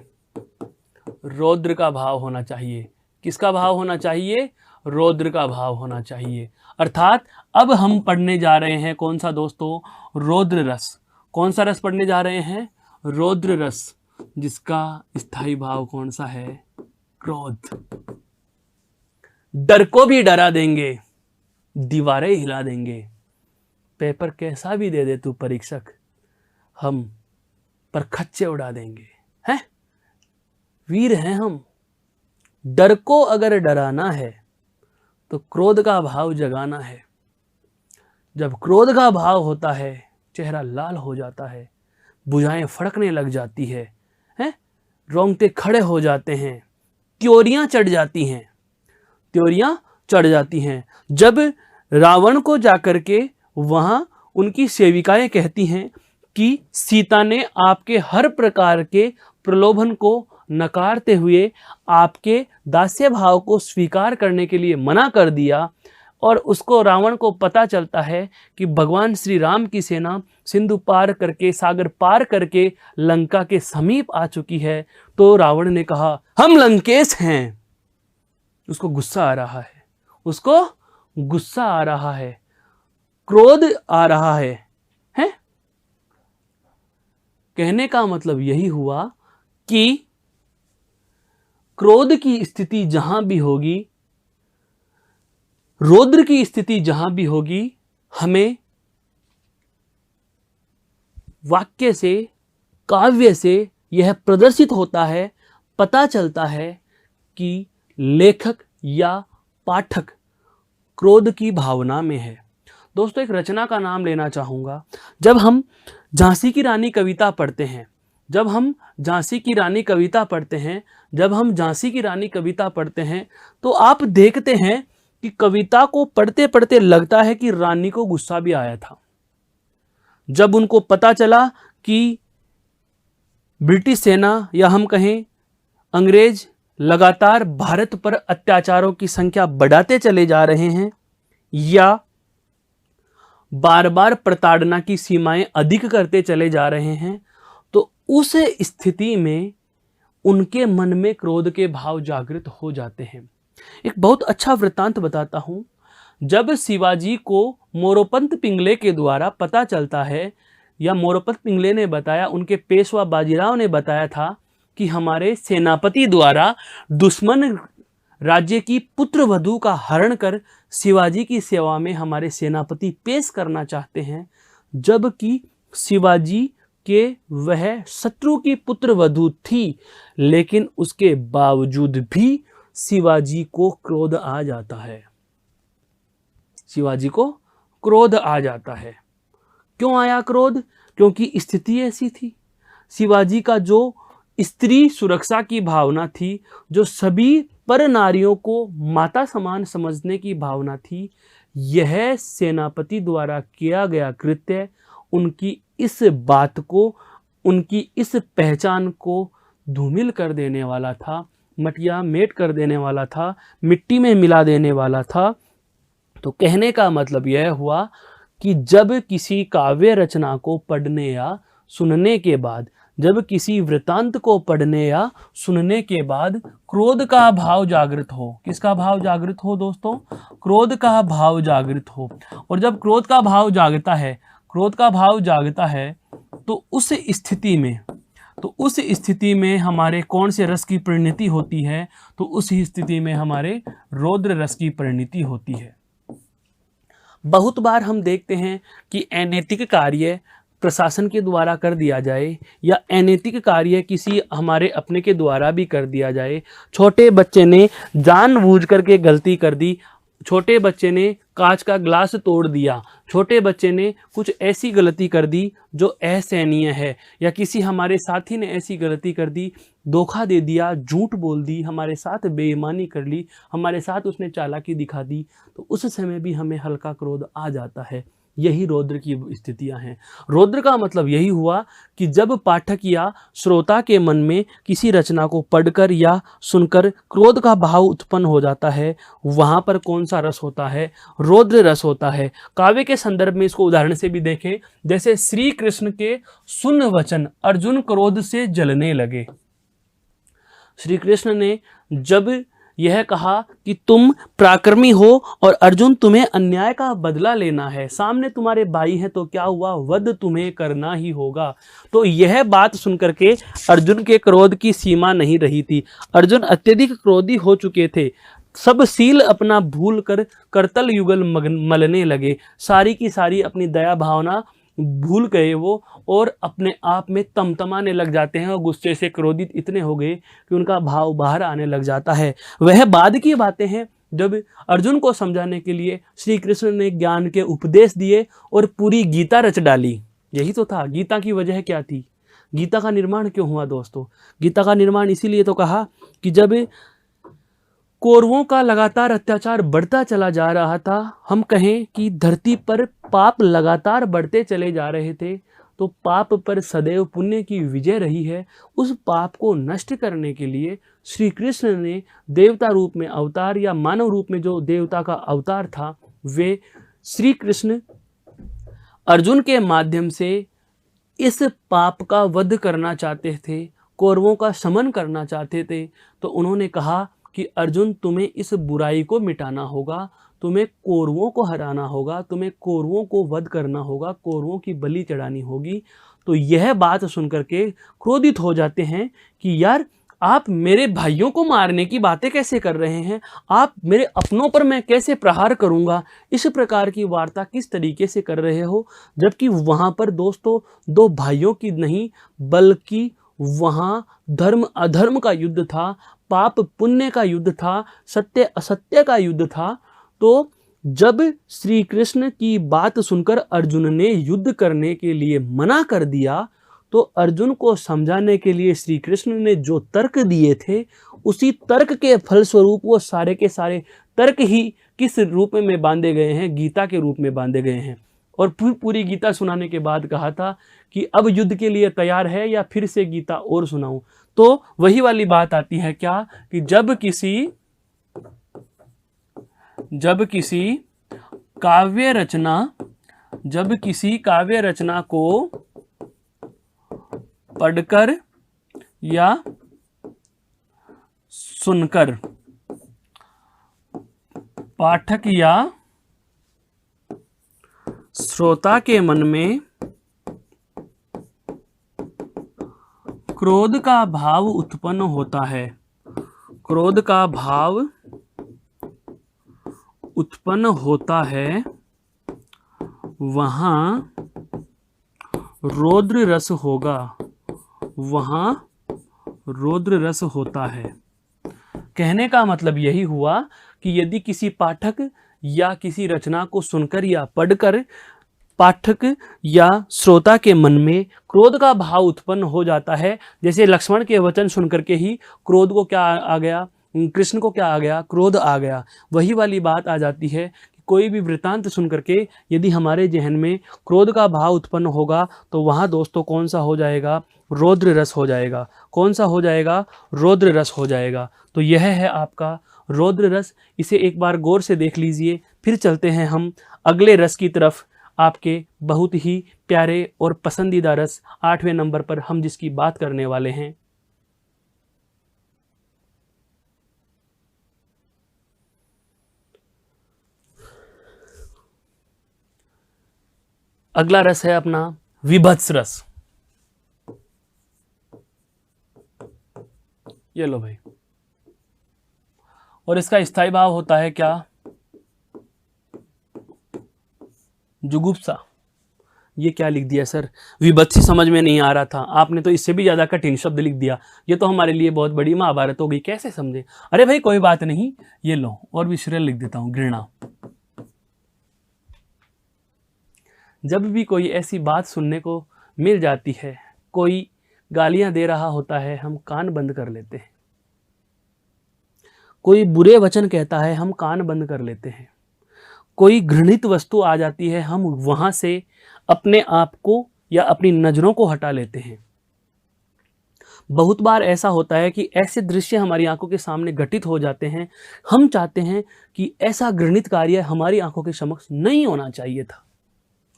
रौद्र का भाव होना चाहिए। किसका भाव होना चाहिए, रौद्र का भाव होना चाहिए। अर्थात अब हम पढ़ने जा रहे हैं कौन सा दोस्तों, रौद्र रस। कौन सा रस पढ़ने जा रहे हैं, रौद्र रस, जिसका स्थायी भाव कौन सा है, क्रोध। डर को भी डरा देंगे, दीवारें हिला देंगे, पेपर कैसा भी दे दे तू परीक्षक, हम पर खच्चे उड़ा देंगे, हैं, वीर हैं हम। डर को अगर डराना है तो क्रोध का भाव जगाना है। जब क्रोध का भाव होता है चेहरा लाल हो जाता है, भुजाएं फड़कने लग जाती है, हैं, रोंगटे खड़े हो जाते हैं, त्योरियां चढ़ जाती हैं। जब रावण को जाकर के वहां उनकी सेविकाएं कहती हैं कि सीता ने आपके हर प्रकार के प्रलोभन को नकारते हुए आपके दास्य भाव को स्वीकार करने के लिए मना कर दिया, और उसको रावण को पता चलता है कि भगवान श्री राम की सेना सिंधु पार करके, सागर पार करके लंका के समीप आ चुकी है, तो रावण ने कहा हम लंकेश हैं। उसको गुस्सा आ रहा है, क्रोध आ रहा है, हैं? कहने का मतलब यही हुआ कि क्रोध की स्थिति जहां भी होगी, रौद्र की स्थिति जहां भी होगी, हमें वाक्य से, काव्य से यह प्रदर्शित होता है, पता चलता है कि लेखक या पाठक क्रोध की भावना में है। दोस्तों एक रचना का नाम लेना चाहूंगा। जब हम झांसी की रानी कविता पढ़ते हैं, तो आप देखते हैं कि कविता को पढ़ते पढ़ते लगता है कि रानी को गुस्सा भी आया था। जब उनको पता चला कि ब्रिटिश सेना या हम कहें अंग्रेज लगातार भारत पर अत्याचारों की संख्या बढ़ाते चले जा रहे हैं या बार बार प्रताड़ना की सीमाएं अधिक करते चले जा रहे हैं, तो उस स्थिति में उनके मन में क्रोध के भाव जागृत हो जाते हैं। एक बहुत अच्छा वृत्तांत बताता हूं। जब शिवाजी को मोरोपंत पिंगले के द्वारा पता चलता है, या मोरोपंत पिंगले ने बताया, उनके पेशवा बाजीराव ने बताया था कि हमारे सेनापति द्वारा दुश्मन राज्य की पुत्र वधू का हरण कर शिवाजी की सेवा में हमारे सेनापति पेश करना चाहते हैं, जबकि शिवाजी के वह शत्रु की पुत्र वधू थी, लेकिन उसके बावजूद भी शिवाजी को क्रोध आ जाता है। क्यों आया क्रोध? क्योंकि स्थिति ऐसी थी। शिवाजी का जो स्त्री सुरक्षा की भावना थी, जो सभी पर नारियों को माता समान समझने की भावना थी, यह सेनापति द्वारा किया गया कृत्य उनकी इस बात को, उनकी इस पहचान को धूमिल कर देने वाला था, मटिया मेट कर देने वाला था, मिट्टी में मिला देने वाला था। तो कहने का मतलब यह हुआ कि जब किसी काव्य रचना को पढ़ने या सुनने के बाद जब किसी वृतांत को पढ़ने या सुनने के बाद क्रोध का भाव जागृत हो। किसका भाव जागृत हो दोस्तों? क्रोध का भाव जागृत हो। और जब क्रोध का भाव जागता है, क्रोध का भाव जागता है तो उस स्थिति में हमारे कौन से रस की परिणति होती है? तो उस स्थिति में हमारे रौद्र रस की परिणति होती है। बहुत बार हम देखते हैं कि अनैतिक कार्य प्रशासन के द्वारा कर दिया जाए या अनैतिक कार्य किसी हमारे अपने के द्वारा भी कर दिया जाए। छोटे बच्चे ने जानबूझ करके गलती कर दी, छोटे बच्चे ने कांच का ग्लास तोड़ दिया, छोटे बच्चे ने कुछ ऐसी गलती कर दी जो असहनीय है, या किसी हमारे साथी ने ऐसी गलती कर दी, धोखा दे दिया, झूठ बोल दी, हमारे साथ बेईमानी कर ली, हमारे साथ उसने चालाकी दिखा दी, तो उस समय भी हमें हल्का क्रोध आ जाता है। यही रौद्र की स्थितियां हैं। रौद्र का मतलब यही हुआ कि जब पाठक या श्रोता के मन में किसी रचना को पढ़कर या सुनकर क्रोध का भाव उत्पन्न हो जाता है, वहाँ पर कौन सा रस होता है? रौद्र रस होता है। काव्य के संदर्भ में इसको उदाहरण से भी देखें, जैसे श्री कृष्ण के सुन वचन अर्जुन क्रोध से जलने लगे। श्री कृष्ण ने जब यह कहा कि तुम पराक्रमी हो और अर्जुन तुम्हें अन्याय का बदला लेना है, सामने तुम्हारे भाई हैं, तो क्या हुआ? वध तुम्हें करना ही होगा। तो यह बात सुनकर के अर्जुन के क्रोध की सीमा नहीं रही थी। अर्जुन अत्यधिक क्रोधी हो चुके थे, सब सील अपना भूल कर करतल युगल मलने लगे, सारी की सारी अपनी दया भावना भूल गए वो, और अपने आप में तमतमाने लग जाते हैं और गुस्से से क्रोधित इतने हो गए कि उनका भाव बाहर आने लग जाता है। वह बाद की बातें हैं जब अर्जुन को समझाने के लिए श्री कृष्ण ने ज्ञान के उपदेश दिए और पूरी गीता रच डाली। यही तो था। गीता की वजह क्या थी? गीता का निर्माण क्यों हुआ दोस्तों? गीता का निर्माण इसीलिए तो कहा कि जब कौरवों का लगातार अत्याचार बढ़ता चला जा रहा था, हम कहें कि धरती पर पाप लगातार बढ़ते चले जा रहे थे, तो पाप पर सदैव पुण्य की विजय रही है। उस पाप को नष्ट करने के लिए श्री कृष्ण ने देवता रूप में अवतार, या मानव रूप में जो देवता का अवतार था, वे श्री कृष्ण अर्जुन के माध्यम से इस पाप का वध करना चाहते थे, कौरवों का शमन करना चाहते थे। तो उन्होंने कहा कि अर्जुन, तुम्हें इस बुराई को मिटाना होगा, तुम्हें कौरवों को हराना होगा, तुम्हें कौरवों को वध करना होगा, कौरवों की बलि चढ़ानी होगी। तो यह बात सुनकर के क्रोधित हो जाते हैं कि यार, आप मेरे भाइयों को मारने की बातें कैसे कर रहे हैं? आप मेरे अपनों पर मैं कैसे प्रहार करूंगा? इस प्रकार की वार्ता किस तरीके से कर रहे हो? जबकि वहाँ पर दोस्तों दो भाइयों की नहीं, बल्कि वहाँ धर्म अधर्म का युद्ध था, पाप पुण्य का युद्ध था, सत्य असत्य का युद्ध था। तो जब श्री कृष्ण की बात सुनकर अर्जुन ने युद्ध करने के लिए मना कर दिया, तो अर्जुन को समझाने के लिए श्री कृष्ण ने जो तर्क दिए थे, उसी तर्क के फलस्वरूप वो सारे के सारे तर्क ही किस रूप में बांधे गए हैं? गीता के रूप में बांधे गए हैं। और पूरी गीता सुनाने के बाद कहा था कि अब युद्ध के लिए तैयार है या फिर से गीता और सुनाऊं? तो वही वाली बात आती है क्या, कि जब किसी काव्य रचना को पढ़कर या सुनकर पाठक या श्रोता के मन में क्रोध का भाव उत्पन्न होता है, क्रोध का भाव उत्पन्न होता है, वहाँ रौद्र रस होगा, वहाँ रौद्र रस होता है। कहने का मतलब यही हुआ कि यदि किसी पाठक या किसी रचना को सुनकर या पढ़कर पाठक या श्रोता के मन में क्रोध का भाव उत्पन्न हो जाता है, जैसे लक्ष्मण के वचन सुनकर के ही क्रोध को क्या आ गया, कृष्ण को क्या आ गया? क्रोध आ गया। वही वाली बात आ जाती है कि कोई भी वृत्तांत सुन करके यदि हमारे जहन में क्रोध का भाव उत्पन्न होगा, तो वहाँ दोस्तों कौन सा हो जाएगा? रौद्र रस हो जाएगा। कौन सा हो जाएगा? रौद्र रस हो जाएगा। तो यह है आपका रौद्र रस। इसे एक बार गौर से देख लीजिए। फिर चलते हैं हम अगले रस की तरफ। आपके बहुत ही प्यारे और पसंदीदा रस 8वें नंबर पर हम जिसकी बात करने वाले हैं अगला रस है अपना विभत्स रस। ये लो भाई, और इसका स्थायी भाव होता है क्या? जुगुप्सा। ये क्या लिख दिया सर? विभत्सी समझ में नहीं आ रहा था, आपने तो इससे भी ज्यादा कठिन शब्द लिख दिया। ये तो हमारे लिए बहुत बड़ी महाभारत हो गई, कैसे समझे? अरे भाई कोई बात नहीं, ये लो और भी श्रेय लिख देता हूं, घृणा। जब भी कोई ऐसी बात सुनने को मिल जाती है, कोई गालियां दे रहा होता है, हम कान बंद कर लेते हैं। कोई बुरे वचन कहता है, हम कान बंद कर लेते हैं। कोई घृणित वस्तु आ जाती है, हम वहां से अपने आप को या अपनी नजरों को हटा लेते हैं। बहुत बार ऐसा होता है कि ऐसे दृश्य हमारी आंखों के सामने घटित हो जाते हैं, हम चाहते हैं कि ऐसा घृणित कार्य हमारी आंखों के समक्ष नहीं होना चाहिए था,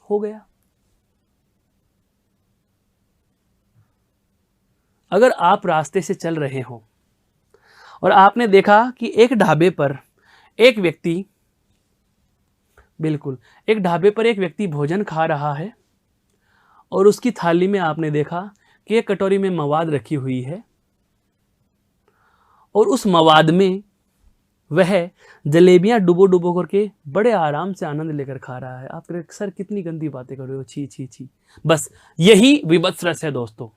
हो गया। अगर आप रास्ते से चल रहे हो और आपने देखा कि एक ढाबे पर एक व्यक्ति भोजन खा रहा है और उसकी थाली में आपने देखा कि एक कटोरी में मवाद रखी हुई है और उस मवाद में वह जलेबियां डुबो डुबो करके बड़े आराम से आनंद लेकर खा रहा है। आप कह रहे सर कितनी गंदी बातें कर रहे हो, छी छी छी। बस यही विभत्स रस है दोस्तों,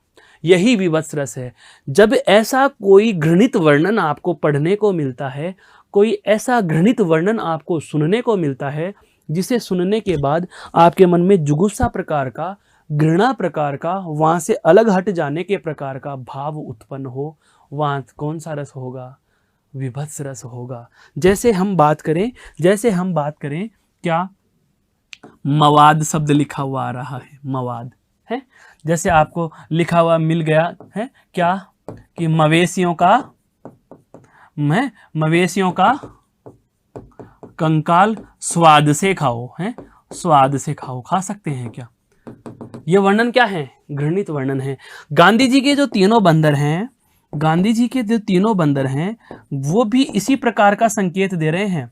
यही विभत्स रस है। जब ऐसा कोई घृणित वर्णन आपको पढ़ने को मिलता है, कोई ऐसा घृणित वर्णन आपको सुनने को मिलता है जिसे सुनने के बाद आपके मन में जुगुप्सा प्रकार का, घृणा प्रकार का, वहां से अलग हट जाने के प्रकार का भाव उत्पन्न हो, वहां कौन सा रस होगा? विभत्स रस होगा। जैसे हम बात करें क्या मवाद शब्द लिखा हुआ आ रहा है, मवाद है, जैसे आपको लिखा हुआ मिल गया है क्या कि मवेशियों का कंकाल स्वाद से खाओ, है, स्वाद से खाओ, खा सकते हैं क्या? ये वर्णन क्या है? घृणित वर्णन है। गांधी जी के जो तीनों बंदर हैं वो भी इसी प्रकार का संकेत दे रहे हैं।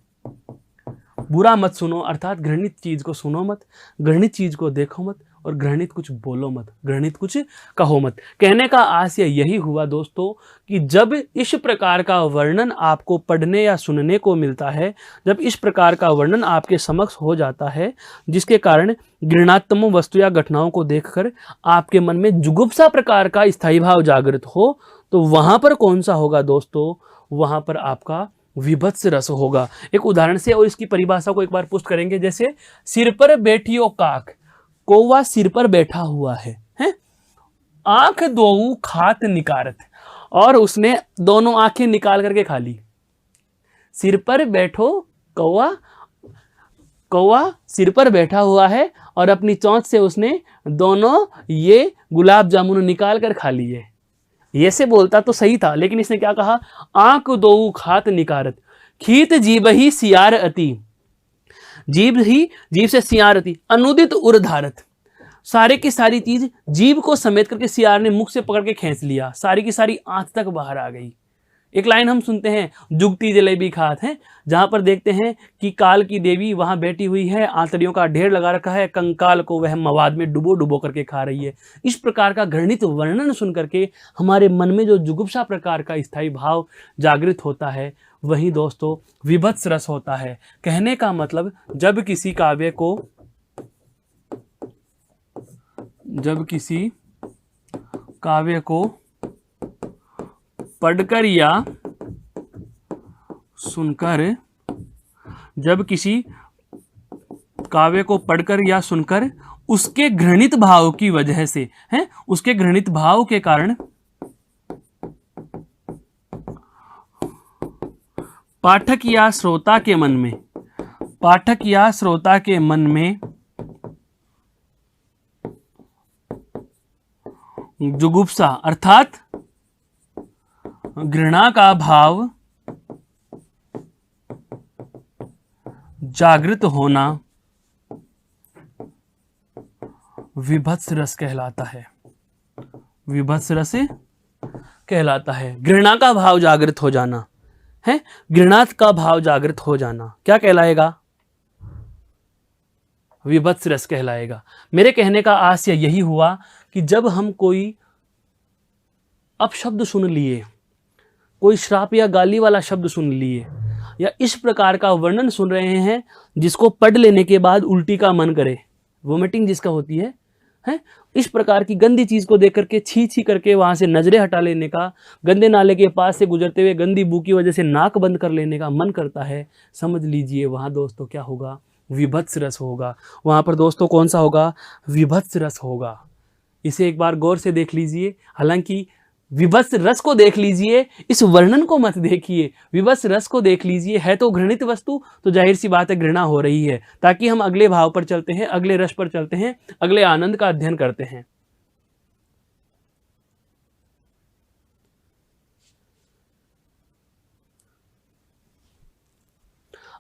बुरा मत सुनो, अर्थात घृणित चीज को सुनो मत, घृणित चीज को देखो मत, और घृणित कुछ बोलो मत, घृणित कुछ कहो मत। कहने का आशय यही हुआ दोस्तों कि जब इस प्रकार का वर्णन आपको पढ़ने या सुनने को मिलता है, जब इस प्रकार का वर्णन आपके समक्ष हो जाता है जिसके कारण घृणात्मक वस्तु या घटनाओं को देखकर आपके मन में जुगुप्सा प्रकार का स्थायी भाव जागृत हो, तो वहां पर कौन सा होगा दोस्तों? वहां पर आपका विभत्स रस होगा। एक उदाहरण से और इसकी परिभाषा को एक बार पुष्ट करेंगे। जैसे सिर पर बैठियो काक, कौवा सिर पर बैठा हुआ है, आंख दो खात निकारत, और उसने दोनों आंखें निकाल करके खा ली। सिर पर बैठो कौवा सिर पर बैठा हुआ है और अपनी चोंच से उसने दोनों ये गुलाब जामुन निकाल कर खा लिए। ये से बोलता तो सही था, लेकिन इसने क्या कहा? आंख दो खात निकारत, खीत जीभ ही सियार अति, जीभ से सियार अति, अनुदित उर धारत। सारे की सारी चीज जीभ को समेट करके सियार ने मुख से पकड़ के खींच लिया, सारी की सारी आंत तक बाहर आ गई। एक लाइन हम सुनते हैं, जुगती जलेबी खात है, जहां पर देखते हैं कि काल की देवी वहां बैठी हुई है, आंतड़ियों का ढेर लगा रखा है, कंकाल को वह मवाद में डुबो डुबो करके खा रही है। इस प्रकार का घृणित वर्णन सुन करके हमारे मन में जो जुगुप्सा प्रकार का स्थायी भाव जागृत होता है, वही दोस्तों विभत्स रस होता है। कहने का मतलब जब किसी काव्य को पढ़कर या सुनकर, जब किसी काव्य को पढ़कर या सुनकर उसके घृणित भाव की वजह से, है, उसके घृणित भाव के कारण पाठक या श्रोता के मन में जुगुप्सा अर्थात घृणा का भाव जागृत होना विभत्स रस कहलाता है, विभत्स रस कहलाता है। घृणा का भाव जागृत हो जाना है, घृणा का भाव जागृत हो जाना क्या कहलाएगा? विभत्स रस कहलाएगा। मेरे कहने का आशय यही हुआ कि जब हम कोई अपशब्द सुन लिए, कोई श्राप या गाली वाला शब्द सुन लिए, या इस प्रकार का वर्णन सुन रहे हैं जिसको पढ़ लेने के बाद उल्टी का मन करे, वोमिटिंग जिसका होती है, इस प्रकार की गंदी चीज को देख करके छी छी करके वहां से नजरें हटा लेने का, गंदे नाले के पास से गुजरते हुए गंदी बू की वजह से नाक बंद कर लेने का मन करता है, समझ लीजिए वहां दोस्तों क्या होगा? विभत्स रस होगा। वहां पर दोस्तों कौन सा होगा? विभत्स रस होगा। इसे एक बार गौर से देख लीजिए। हालांकि विभत्स रस को देख लीजिए, इस वर्णन को मत देखिए। विभत्स रस को देख लीजिए, है तो घृणित वस्तु, तो जाहिर सी बात है घृणा हो रही है। ताकि हम अगले भाव पर चलते हैं, अगले रस पर चलते हैं, अगले आनंद का अध्ययन करते हैं।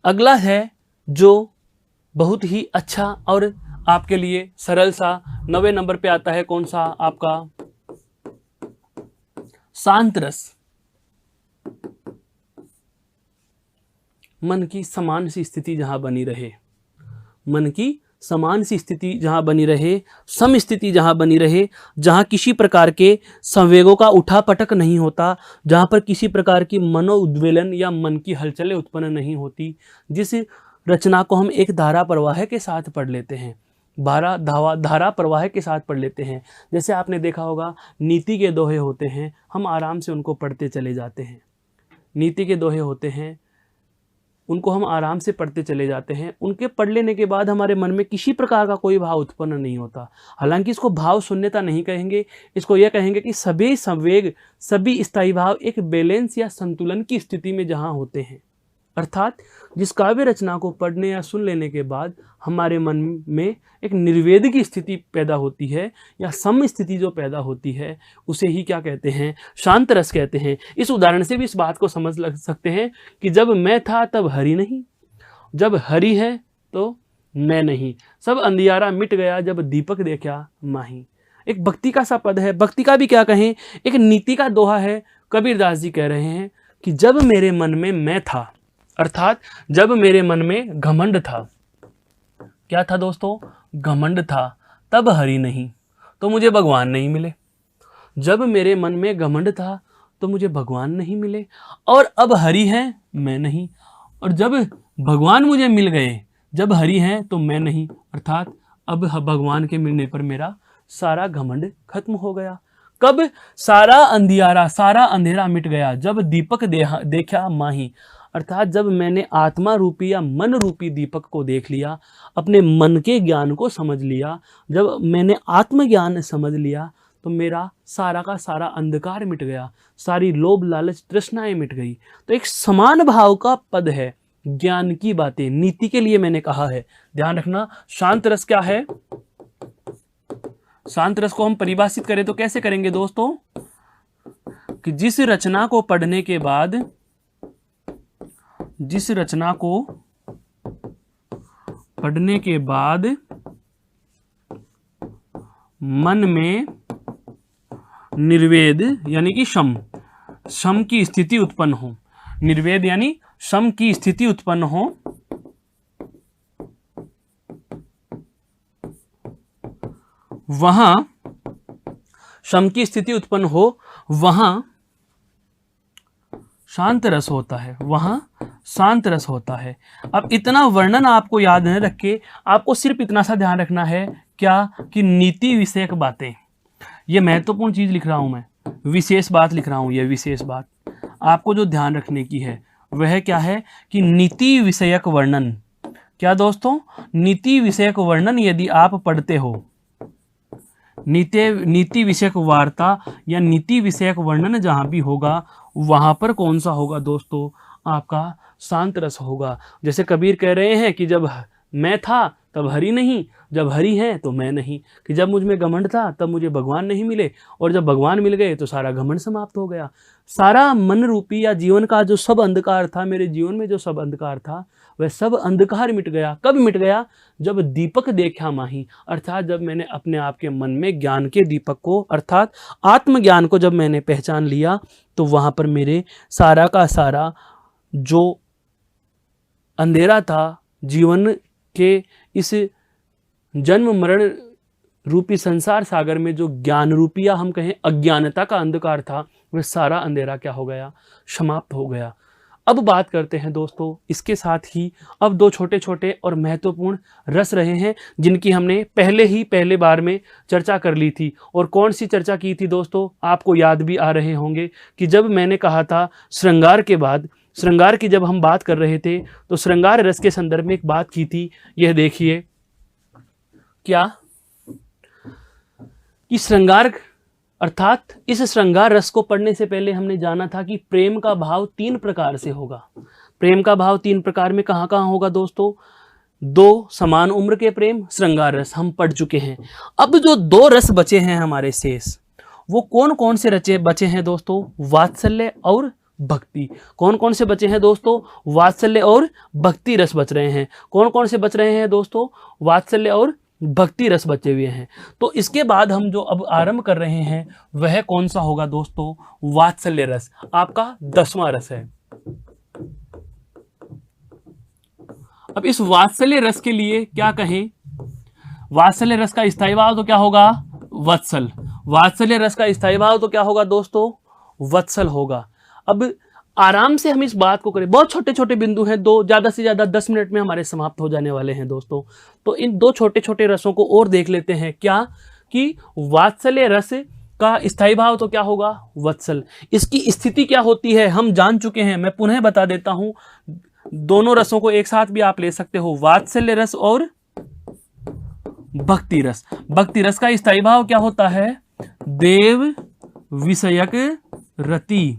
अगला है जो बहुत ही अच्छा और आपके लिए सरल सा 9वें नंबर पे आता है, कौन सा? आपका शांत रस। मन की समान सी स्थिति जहां बनी रहे, मन की समान सी स्थिति जहां बनी रहे, सम स्थिति जहां बनी रहे, जहां किसी प्रकार के संवेगों का उठापटक नहीं होता, जहां पर किसी प्रकार की मनोउद्वेलन या मन की हलचलें उत्पन्न नहीं होती, जिस रचना को हम एक धारा प्रवाह के साथ पढ़ लेते हैं, धारा प्रवाह के साथ पढ़ लेते हैं। जैसे आपने देखा होगा नीति के दोहे होते हैं, हम आराम से उनको पढ़ते चले जाते हैं। नीति के दोहे होते हैं, उनको हम आराम से पढ़ते चले जाते हैं। उनके पढ़ लेने के बाद हमारे मन में किसी प्रकार का कोई भाव उत्पन्न नहीं होता। हालांकि इसको भाव शून्यता नहीं कहेंगे, इसको यह कहेंगे कि सभी संवेग, सभी स्थायी भाव एक बैलेंस या संतुलन की स्थिति में जहां होते हैं। अर्थात जिस काव्य रचना को पढ़ने या सुन लेने के बाद हमारे मन में एक निर्वेद की स्थिति पैदा होती है या सम स्थिति जो पैदा होती है, उसे ही क्या कहते हैं? शांत रस कहते हैं। इस उदाहरण से भी इस बात को समझ लग सकते हैं कि जब मैं था तब हरि नहीं, जब हरि है तो मैं नहीं, सब अंधियारा मिट गया जब दीपक देखा माही। एक भक्ति का सा पद है, भक्ति का भी क्या कहें, एक नीति का दोहा है। कबीरदास जी कह रहे हैं कि जब मेरे मन में मैं था, अर्थात जब मेरे मन में घमंड था, क्या था दोस्तों? घमंड था, तब हरि नहीं तो मुझे भगवान नहीं मिले। जब मेरे मन में घमंड था तो मुझे भगवान नहीं मिले, और अब हरि है मैं नहीं, और जब भगवान मुझे मिल गए, जब हरि हैं तो मैं नहीं, अर्थात अब भगवान के मिलने पर मेरा सारा घमंड खत्म हो गया। कब? सारा अंधियारा, सारा अंधेरा मिट गया जब दीपक देखा माही, अर्थात जब मैंने आत्मा रूपी या मन रूपी दीपक को देख लिया, अपने मन के ज्ञान को समझ लिया, जब मैंने आत्मज्ञान समझ लिया, तो मेरा सारा का सारा अंधकार मिट गया, सारी लोभ लालच तृष्णाएं मिट गई। तो एक समान भाव का पद है, ज्ञान की बातें, नीति के लिए मैंने कहा है, ध्यान रखना। शांत रस क्या है? शांत रस को हम परिभाषित करें तो कैसे करेंगे दोस्तों? कि जिस रचना को पढ़ने के बाद, जिस रचना को पढ़ने के बाद मन में निर्वेद यानी कि शम की स्थिति उत्पन्न हो, निर्वेद यानी शम की स्थिति उत्पन्न हो, वहां शम की स्थिति उत्पन्न हो, वहां शांत रस होता है, वहां शांत रस होता है। अब इतना वर्णन आपको याद न रखे, आपको सिर्फ इतना सा ध्यान रखना है, क्या? कि नीति विषयक बातें, ये महत्वपूर्ण चीज लिख रहा हूं मैं, विशेष बात लिख रहा हूं, ये विशेष बात आपको जो ध्यान रखने की है वह क्या है? कि नीति विषयक वर्णन। क्या दोस्तों? नीति विषयक वर्णन यदि आप पढ़ते हो, नीति विषयक वार्ता या नीति विषयक वर्णन जहां भी होगा, वहां पर कौन सा होगा दोस्तों? आपका शांत रस होगा। जैसे कबीर कह रहे हैं कि मैं था तब हरि नहीं, जब हरि है तो मैं नहीं, कि जब मुझ में घमंड था तब मुझे भगवान नहीं मिले, और जब भगवान मिल गए तो सारा घमंड समाप्त हो गया। सारा मन रूपी या जीवन का जो सब अंधकार था, मेरे जीवन में जो सब अंधकार था, वह सब अंधकार मिट गया। कब मिट गया? जब दीपक देखा माही, अर्थात जब मैंने अपने आप के मन में ज्ञान के दीपक को अर्थात आत्मज्ञान को जब मैंने पहचान लिया, तो वहां पर मेरे सारा का सारा जो अंधेरा था, जीवन के इस जन्म मरण रूपी संसार सागर में जो ज्ञान रूपी या हम कहें अज्ञानता का अंधकार था, वह सारा अंधेरा क्या हो गया? समाप्त हो गया। अब बात करते हैं दोस्तों, इसके साथ ही अब दो छोटे छोटे और महत्वपूर्ण रस रहे हैं, जिनकी हमने पहले बार में चर्चा कर ली थी। और कौन सी चर्चा की थी दोस्तों? आपको याद भी आ रहे होंगे कि जब मैंने कहा था श्रृंगार के बाद, श्रृंगार की जब हम बात कर रहे थे, तो श्रृंगार रस के संदर्भ में एक बात की थी। यह देखिए क्या कि श्रृंगार अर्थात इस श्रृंगार रस को पढ़ने से पहले हमने जाना था कि प्रेम का भाव 3 प्रकार से होगा। प्रेम का भाव 3 प्रकार में कहाँ कहाँ होगा दोस्तों? 2 समान उम्र के प्रेम, श्रृंगार रस हम पढ़ चुके हैं। अब जो 2 रस बचे हैं हमारे शेष, वो कौन कौन से बचे हैं दोस्तों? वात्सल्य और भक्ति। कौन कौन से बचे हैं दोस्तों? वात्सल्य और भक्ति रस बच रहे हैं। कौन कौन से बच रहे हैं दोस्तों? वात्सल्य और भक्ति रस बचे हुए हैं। तो इसके बाद हम जो अब आरंभ कर रहे हैं वह कौन सा होगा दोस्तों? वात्सल्य रस, आपका 10वां रस है। अब इस वात्सल्य रस के लिए क्या कहें? वात्सल्य रस का स्थायी भाव तो क्या होगा? वत्सल। वात्सल्य रस का स्थायी भाव तो क्या होगा दोस्तों? वत्सल होगा। अब आराम से हम इस बात को करें, बहुत छोटे छोटे बिंदु हैं, 2 ज़्यादा से ज़्यादा 10 मिनट में हमारे समाप्त हो जाने वाले हैं दोस्तों। तो इन 2 छोटे छोटे रसों को और देख लेते हैं। क्या कि वात्सल्य रस का स्थायी भाव तो क्या होगा? वत्सल। इसकी स्थिति क्या होती है हम जान चुके हैं, मैं पुनः बता देता हूं। दोनों रसों को एक साथ भी आप ले सकते हो, वात्सल्य रस और भक्ति रस। भक्ति रस का स्थायी भाव क्या होता है? देव विषयक रति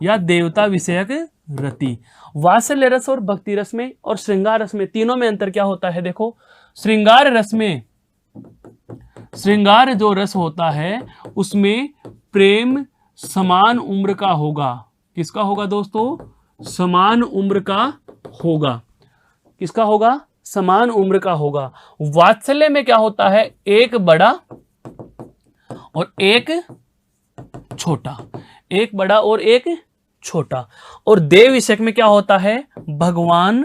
या देवता विषयक रति। वात्सल्य रस और भक्ति रस में और श्रृंगार रस में, तीनों में अंतर क्या होता है? देखो, श्रृंगार रस में, श्रृंगार जो रस होता है उसमें प्रेम समान उम्र का होगा। किसका होगा दोस्तों? समान उम्र का होगा। किसका होगा? समान उम्र का होगा। वात्सल्य में क्या होता है? एक बड़ा और एक छोटा, एक बड़ा और एक छोटा। और देव विषयक में क्या होता है? भगवान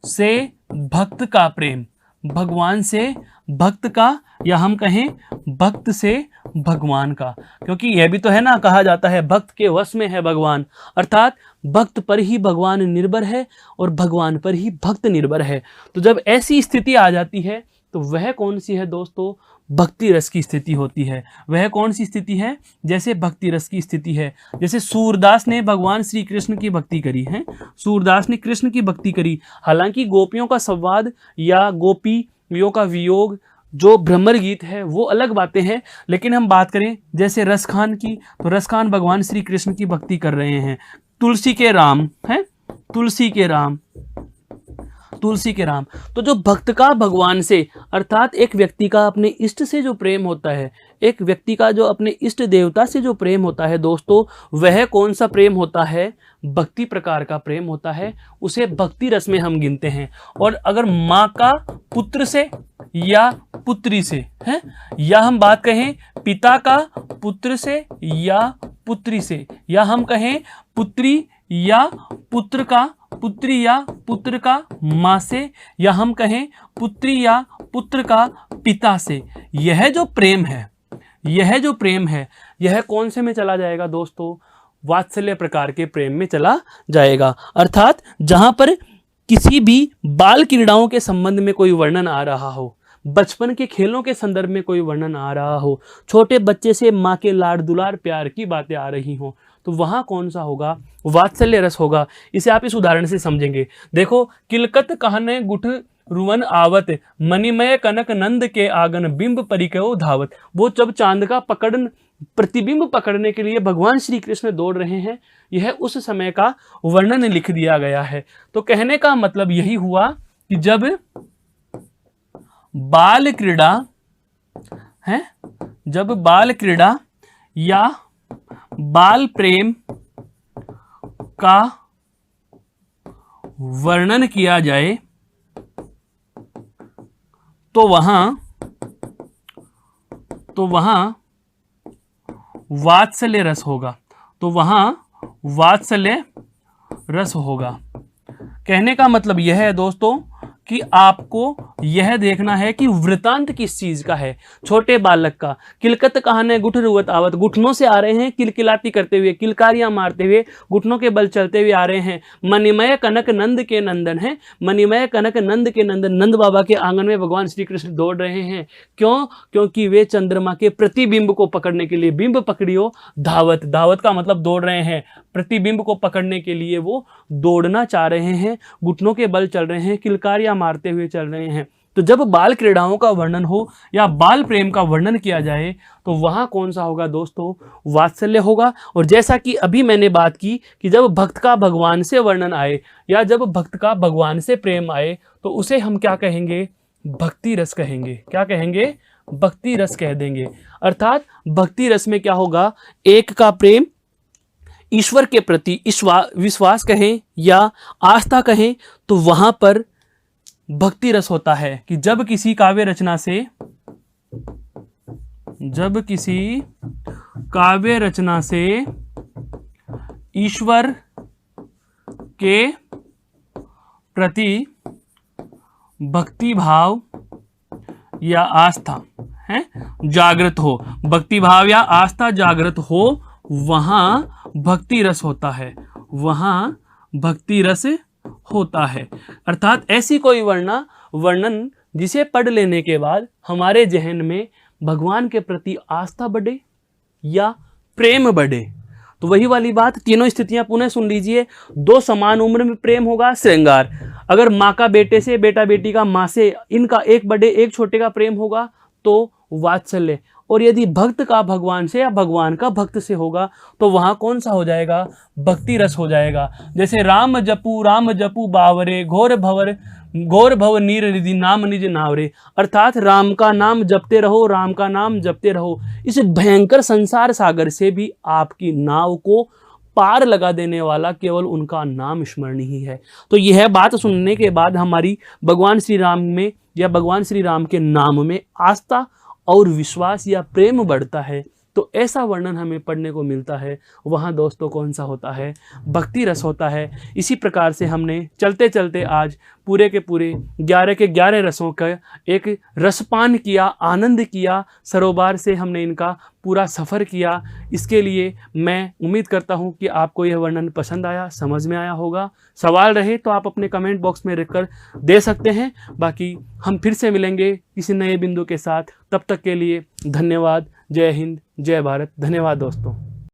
से भक्त का प्रेम, भगवान से भक्त का, या हम कहें भक्त से भगवान का, क्योंकि यह भी तो है ना, कहा जाता है भक्त के वश में है भगवान, अर्थात भक्त पर ही भगवान निर्भर है और भगवान पर ही भक्त निर्भर है। तो जब ऐसी स्थिति आ जाती है तो वह कौन सी है दोस्तों? भक्ति रस की स्थिति होती है। वह कौन सी स्थिति है? जैसे भक्ति रस की स्थिति है। जैसे सूरदास ने भगवान श्री कृष्ण की भक्ति करी है, सूरदास ने कृष्ण की भक्ति करी। हालांकि गोपियों का संवाद या गोपियों का वियोग जो भ्रमर गीत है वो अलग बातें हैं, लेकिन हम बात करें जैसे रसखान की, तो रसखान भगवान श्री कृष्ण की भक्ति कर रहे हैं। तुलसी के राम हैं, तुलसी के राम, तुलसी के राम। तो जो भक्त का भगवान से, अर्थात एक व्यक्ति का अपने इष्ट से जो प्रेम होता है, एक व्यक्ति का जो अपने इष्ट देवता से जो प्रेम होता है दोस्तों, वह कौन सा प्रेम होता है? भक्ति प्रकार का प्रेम होता है। उसे भक्ति रस में हम गिनते हैं। और अगर माँ का पुत्र से या पुत्री से है, या हम बात कहें पिता का पुत्र से या पुत्री से, या हम कहें पुत्री या पुत्र का, पुत्री या पुत्र का माँ से, या हम कहें पुत्री या पुत्र का पिता से, यह जो प्रेम है, यह जो प्रेम है, यह कौन से में चला जाएगा दोस्तों? वात्सल्य प्रकार के प्रेम में चला जाएगा। अर्थात जहां पर किसी भी बाल क्रीड़ाओं के संबंध में कोई वर्णन आ रहा हो, बचपन के खेलों के संदर्भ में कोई वर्णन आ रहा हो, छोटे बच्चे से माँ के लाड दुलार प्यार की बातें आ रही हों, तो वहां कौन सा होगा? वात्सल्य रस होगा। इसे आप इस उदाहरण से समझेंगे। देखो, किलकत कहने गुठ रुवन आवत, मणिमय कनक नंद के आंगन, बिंब परिकयो धावत। वो जब चांद का प्रतिबिंब पकड़ने के लिए भगवान श्री कृष्ण दौड़ रहे हैं, यह उस समय का वर्णन लिख दिया गया है। तो कहने का मतलब यही हुआ कि जब बाल क्रीड़ा है, जब बाल क्रीड़ा या बाल प्रेम का वर्णन किया जाए तो वहां वात्सल्य रस होगा, तो वहां वात्सल्य रस होगा। कहने का मतलब यह है दोस्तों कि आपको यह देखना है कि वृतांत किस चीज का है। छोटे बालक का किलकत कहाने गुठ रुवत आवत, घुटनों से आ रहे हैं किलकिलाती करते हुए, किलकारियां मारते हुए, घुटनों के बल चलते हुए आ रहे हैं। मणिमय कनक नंद के नंदन है, मणिमय कनक नंद के नंदन, नंद बाबा के आंगन में भगवान श्री कृष्ण दौड़ रहे हैं। क्यों? क्योंकि वे चंद्रमा के प्रतिबिंब को पकड़ने के लिए, बिंब पकड़ियो धावत, धावत का मतलब दौड़ रहे हैं, प्रतिबिंब को पकड़ने के लिए वो दौड़ना चाह रहे हैं, घुटनों के बल चल रहे हैं, किलकारियां मारते हुए चल रहे हैं। तो जब बाल क्रीड़ाओं का वर्णन हो या बाल प्रेम का वर्णन किया जाए तो वहां कौन सा होगा दोस्तों? वात्सल्य होगा। और जैसा कि अभी मैंने बात की कि जब भक्त का भगवान से वर्णन आए या जब भक्त का भगवान से प्रेम आए तो उसे हम क्या कहेंगे? भक्ति रस कहेंगे। क्या कहेंगे? भक्ति रस कह देंगे। अर्थात भक्ति रस में क्या होगा? एक का प्रेम, ईश्वर के प्रति विश्वास कहें या आस्था कहें, तो वहां पर भक्ति रस होता है कि जब किसी काव्य रचना से ईश्वर के प्रति भक्ति भाव या आस्था है जागृत हो, भक्ति भाव या आस्था जागृत हो, वहां भक्ति रस होता है, वहां भक्ति रस होता है। अर्थात ऐसी कोई वर्णन जिसे पढ़ लेने के बाद हमारे जहन में भगवान के प्रति आस्था बढ़े या प्रेम बढ़े। तो वही वाली बात, तीनों स्थितियां पुनः सुन लीजिए। दो समान उम्र में प्रेम होगा, श्रृंगार। अगर माँ का बेटे से, बेटा बेटी का माँ से, इनका एक बड़े एक छोटे का प्रेम होगा तो वात्सल्य। और यदि भक्त का भगवान से या भगवान का भक्त से होगा तो वहां कौन सा हो जाएगा? भक्ति रस हो जाएगा। जैसे राम जपू बावरे, घोर भव नीर निधि, नाम निज नावरे। अर्थात राम का नाम जपते रहो, राम का नाम जपते रहो। इस भयंकर संसार सागर से भी आपकी नाव को पार लगा देने वाला केवल उनका नाम स्मरण ही है। तो यह बात सुनने के बाद हमारी भगवान श्री राम में या भगवान श्री राम के नाम में आस्था और विश्वास या प्रेम बढ़ता है। तो ऐसा वर्णन हमें पढ़ने को मिलता है। वहाँ दोस्तों कौन सा होता है? भक्ति रस होता है। इसी प्रकार से हमने चलते चलते आज पूरे के पूरे 11 के 11 रसों का एक रसपान किया, आनंद किया। सरोवर से हमने इनका पूरा सफ़र किया। इसके लिए मैं उम्मीद करता हूँ कि आपको यह वर्णन पसंद आया, समझ में आया होगा। सवाल रहे तो आप अपने कमेंट बॉक्स में लिखकर दे सकते हैं। बाकी हम फिर से मिलेंगे किसी नए बिंदु के साथ। तब तक के लिए धन्यवाद। जय हिंद, जय भारत। धन्यवाद दोस्तों।